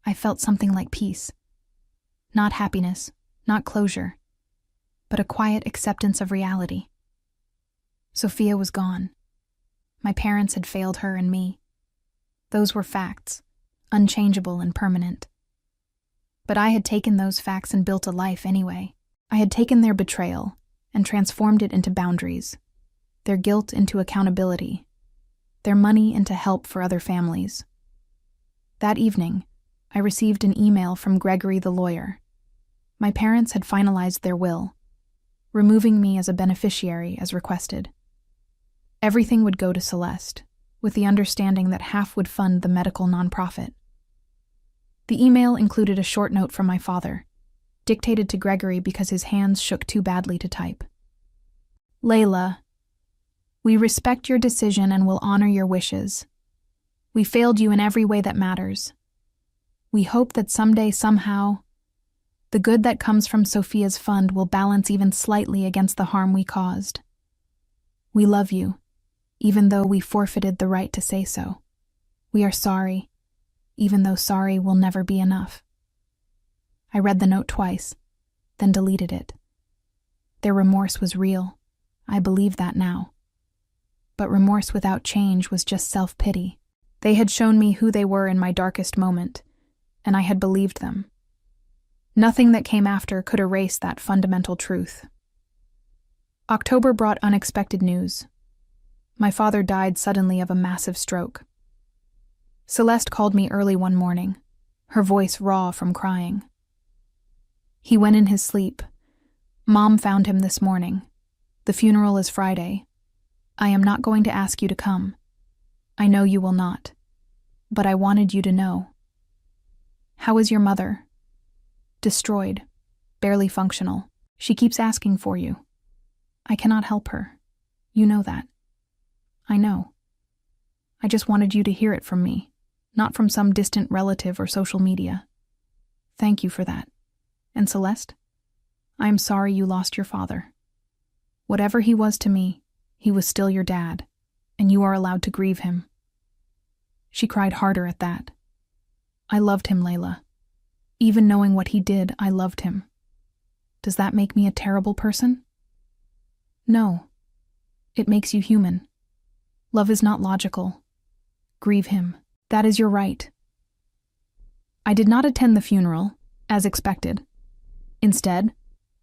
I felt something like peace. Not happiness, not closure, but a quiet acceptance of reality. Sophia was gone. My parents had failed her and me. Those were facts, unchangeable and permanent. But I had taken those facts and built a life anyway. I had taken their betrayal and transformed it into boundaries, their guilt into accountability, their money into help for other families. That evening, I received an email from Gregory the lawyer. My parents had finalized their will, removing me as a beneficiary as requested. Everything would go to Celeste, with the understanding that half would fund the medical nonprofit. The email included a short note from my father, dictated to Gregory because his hands shook too badly to type. Layla, we respect your decision and will honor your wishes. We failed you in every way that matters. We hope that someday, somehow, the good that comes from Sophia's fund will balance even slightly against the harm we caused. We love you, even though we forfeited the right to say so. We are sorry, even though sorry will never be enough. I read the note twice, then deleted it. Their remorse was real. I believe that now. But remorse without change was just self-pity. They had shown me who they were in my darkest moment, and I had believed them. Nothing that came after could erase that fundamental truth. October brought unexpected news. My father died suddenly of a massive stroke. Celeste called me early one morning, her voice raw from crying. He went in his sleep. Mom found him this morning. The funeral is Friday. I am not going to ask you to come. I know you will not. But I wanted you to know. How is your mother? Destroyed. Barely functional. She keeps asking for you. I cannot help her. You know that. I know. I just wanted you to hear it from me, not from some distant relative or social media. Thank you for that. And Celeste, I am sorry you lost your father. Whatever he was to me, he was still your dad, and you are allowed to grieve him. She cried harder at that. I loved him, Layla. Even knowing what he did, I loved him. Does that make me a terrible person? No. It makes you human. Love is not logical. Grieve him. That is your right. I did not attend the funeral, as expected. Instead,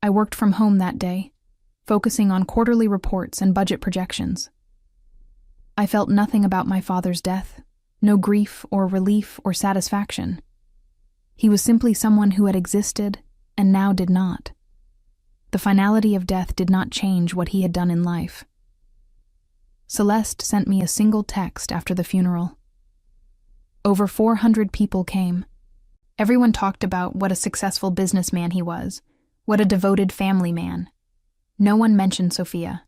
I worked from home that day, focusing on quarterly reports and budget projections. I felt nothing about my father's death, no grief or relief or satisfaction. He was simply someone who had existed and now did not. The finality of death did not change what he had done in life. Celeste sent me a single text after the funeral. Over 400 people came. Everyone talked about what a successful businessman he was, what a devoted family man. No one mentioned Sophia.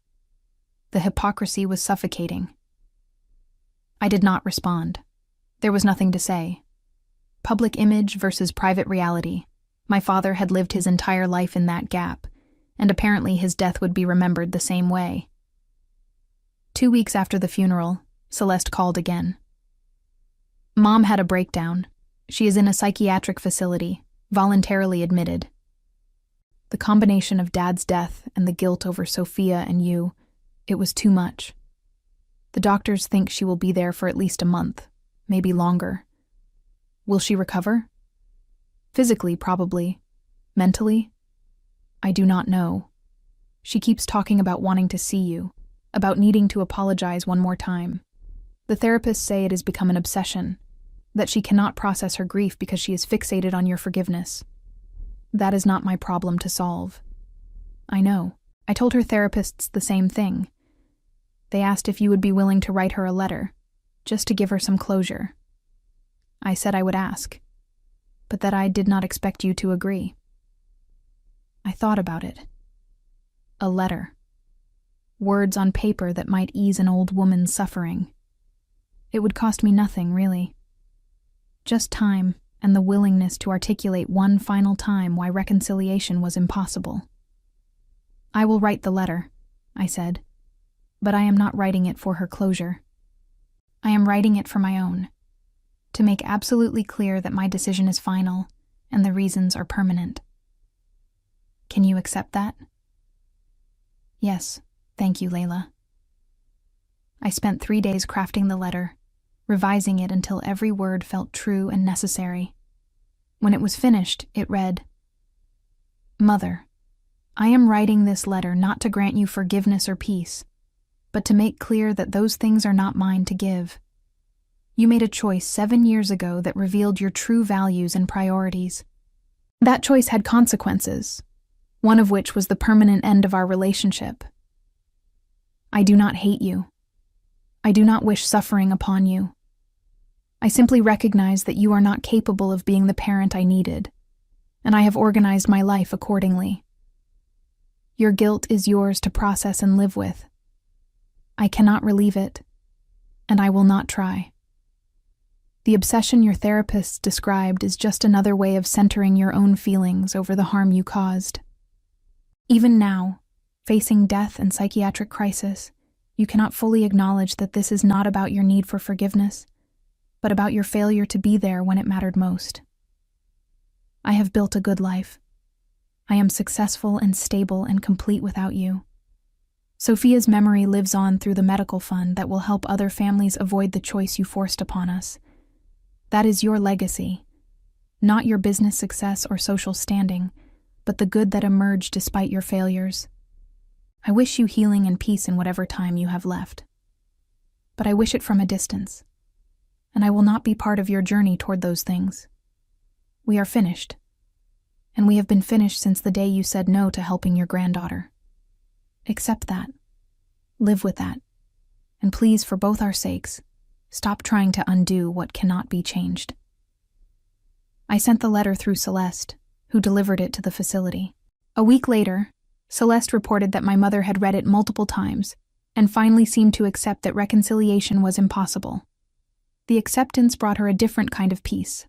The hypocrisy was suffocating. I did not respond. There was nothing to say. Public image versus private reality. My father had lived his entire life in that gap, and apparently his death would be remembered the same way. 2 weeks after the funeral, Celeste called again. Mom had a breakdown. She is in a psychiatric facility, voluntarily admitted. The combination of Dad's death and the guilt over Sophia and you, it was too much. The doctors think she will be there for at least a month, maybe longer. Will she recover? Physically, probably. Mentally? I do not know. She keeps talking about wanting to see you, about needing to apologize one more time. The therapists say it has become an obsession, that she cannot process her grief because she is fixated on your forgiveness. That is not my problem to solve. I know. I told her therapists the same thing. They asked if you would be willing to write her a letter, just to give her some closure. I said I would ask, but that I did not expect you to agree. I thought about it. A letter. Words on paper that might ease an old woman's suffering. It would cost me nothing, really. Just time and the willingness to articulate one final time why reconciliation was impossible. I will write the letter, I said, but I am not writing it for her closure. I am writing it for my own, to make absolutely clear that my decision is final and the reasons are permanent. Can you accept that? Yes, thank you, Layla. I spent 3 days crafting the letter, revising it until every word felt true and necessary. When it was finished, it read, Mother, I am writing this letter not to grant you forgiveness or peace, but to make clear that those things are not mine to give. You made a choice 7 years ago that revealed your true values and priorities. That choice had consequences, one of which was the permanent end of our relationship. I do not hate you. I do not wish suffering upon you. I simply recognize that you are not capable of being the parent I needed, and I have organized my life accordingly. Your guilt is yours to process and live with. I cannot relieve it, and I will not try. The obsession your therapist described is just another way of centering your own feelings over the harm you caused. Even now, facing death and psychiatric crisis, you cannot fully acknowledge that this is not about your need for forgiveness, but about your failure to be there when it mattered most. I have built a good life. I am successful and stable and complete without you. Sophia's memory lives on through the medical fund that will help other families avoid the choice you forced upon us. That is your legacy, not your business success or social standing, but the good that emerged despite your failures. I wish you healing and peace in whatever time you have left. But I wish it from a distance, and I will not be part of your journey toward those things. We are finished, and we have been finished since the day you said no to helping your granddaughter. Accept that. Live with that. And please, for both our sakes, stop trying to undo what cannot be changed. I sent the letter through Celeste, who delivered it to the facility. A week later, Celeste reported that my mother had read it multiple times and finally seemed to accept that reconciliation was impossible. The acceptance brought her a different kind of peace,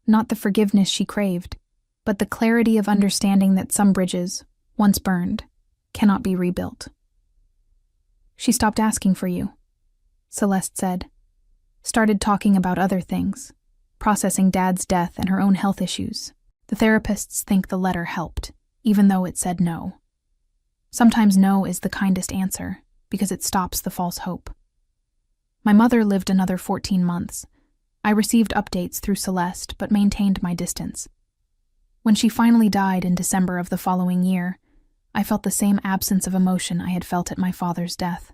not the forgiveness she craved, but the clarity of understanding that some bridges, once burned, cannot be rebuilt. She stopped asking for you, Celeste said, started talking about other things, processing Dad's death and her own health issues. The therapists think the letter helped, even though it said no. Sometimes no is the kindest answer, because it stops the false hope. My mother lived another 14 months. I received updates through Celeste, but maintained my distance. When she finally died in December of the following year, I felt the same absence of emotion I had felt at my father's death.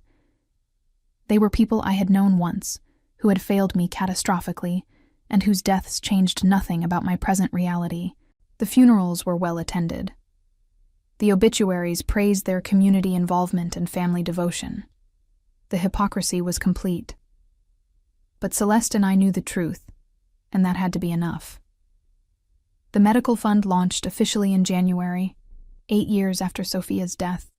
They were people I had known once, who had failed me catastrophically, and whose deaths changed nothing about my present reality. The funerals were well attended. The obituaries praised their community involvement and family devotion. The hypocrisy was complete. But Celeste and I knew the truth, and that had to be enough. The medical fund launched officially in January, 8 years after Sophia's death.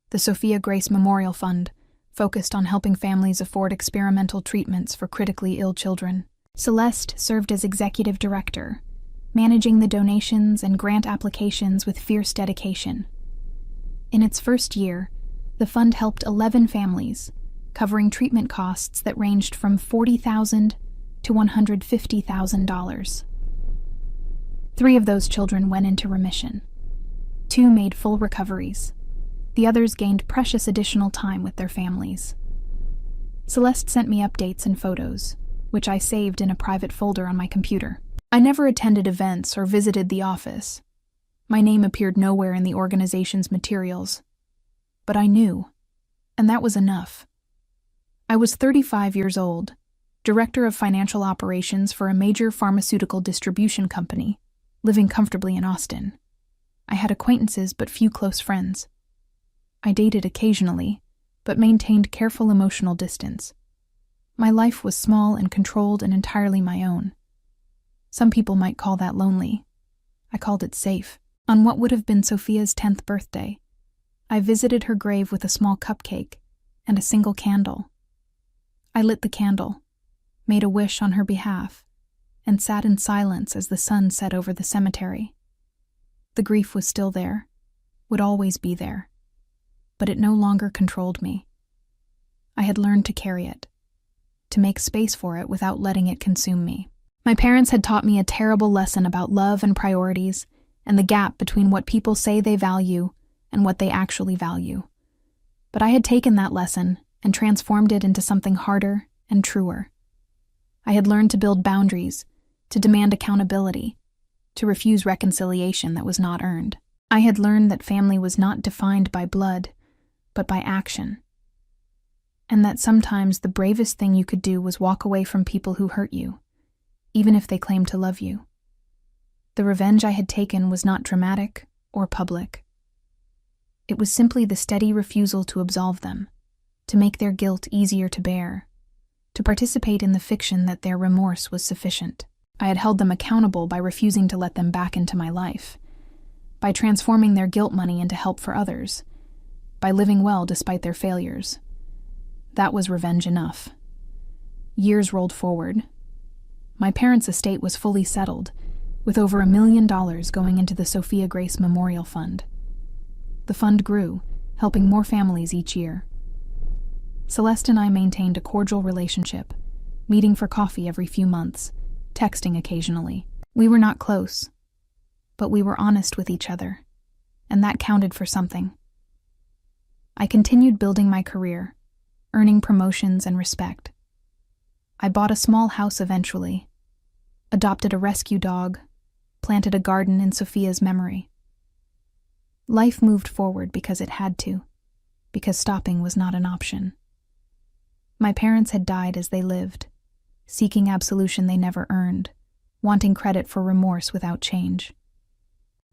The Sophia Grace Memorial Fund focused on helping families afford experimental treatments for critically ill children. Celeste served as executive director, managing the donations and grant applications with fierce dedication. In its first year, the fund helped 11 families, covering treatment costs that ranged from $40,000 to $150,000. 3 of those children went into remission. 2 made full recoveries. The others gained precious additional time with their families. Celeste sent me updates and photos, which I saved in a private folder on my computer. I never attended events or visited the office. My name appeared nowhere in the organization's materials. But I knew, and that was enough. I was 35 years old, director of financial operations for a major pharmaceutical distribution company, living comfortably in Austin. I had acquaintances but few close friends. I dated occasionally, but maintained careful emotional distance. My life was small and controlled and entirely my own. Some people might call that lonely. I called it safe. On what would have been Sophia's 10th birthday, I visited her grave with a small cupcake and a single candle. I lit the candle, made a wish on her behalf, and sat in silence as the sun set over the cemetery. The grief was still there, would always be there, but it no longer controlled me. I had learned to carry it, to make space for it without letting it consume me. My parents had taught me a terrible lesson about love and priorities, and the gap between what people say they value and what they actually value. But I had taken that lesson and transformed it into something harder and truer. I had learned to build boundaries, to demand accountability, to refuse reconciliation that was not earned. I had learned that family was not defined by blood, but by action. And that sometimes the bravest thing you could do was walk away from people who hurt you, even if they claimed to love you. The revenge I had taken was not dramatic or public. It was simply the steady refusal to absolve them, to make their guilt easier to bear, to participate in the fiction that their remorse was sufficient. I had held them accountable by refusing to let them back into my life, by transforming their guilt money into help for others, by living well despite their failures. That was revenge enough. Years rolled forward. My parents' estate was fully settled, with over $1 million going into the Sophia Grace Memorial Fund. The fund grew, helping more families each year. Celeste and I maintained a cordial relationship, meeting for coffee every few months, texting occasionally. We were not close, but we were honest with each other, and that counted for something. I continued building my career, earning promotions and respect. I bought a small house eventually, adopted a rescue dog, planted a garden in Sophia's memory. Life moved forward because it had to, because stopping was not an option. My parents had died as they lived, seeking absolution they never earned, wanting credit for remorse without change.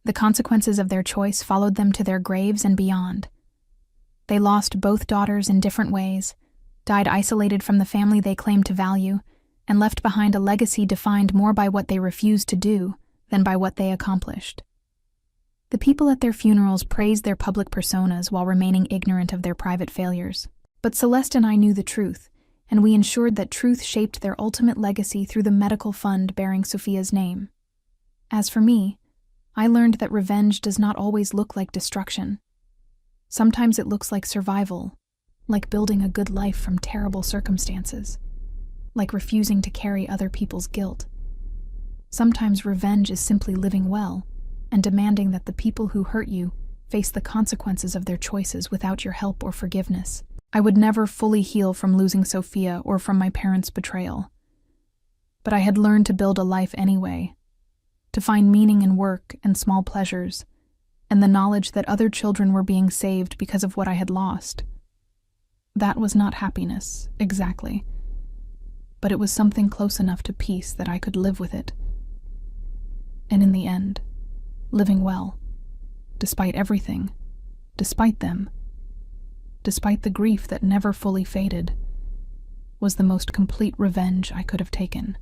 The consequences of their choice followed them to their graves and beyond. They lost both daughters in different ways, died isolated from the family they claimed to value, and left behind a legacy defined more by what they refused to do than by what they accomplished. The people at their funerals praised their public personas while remaining ignorant of their private failures. But Celeste and I knew the truth, and we ensured that truth shaped their ultimate legacy through the medical fund bearing Sophia's name. As for me, I learned that revenge does not always look like destruction. Sometimes it looks like survival, like building a good life from terrible circumstances, like refusing to carry other people's guilt. Sometimes revenge is simply living well and demanding that the people who hurt you face the consequences of their choices without your help or forgiveness. I would never fully heal from losing Sophia or from my parents' betrayal. But I had learned to build a life anyway, to find meaning in work and small pleasures, and the knowledge that other children were being saved because of what I had lost. That was not happiness, exactly, but it was something close enough to peace that I could live with it. And in the end, living well, despite everything, despite them, despite the grief that never fully faded, was the most complete revenge I could have taken.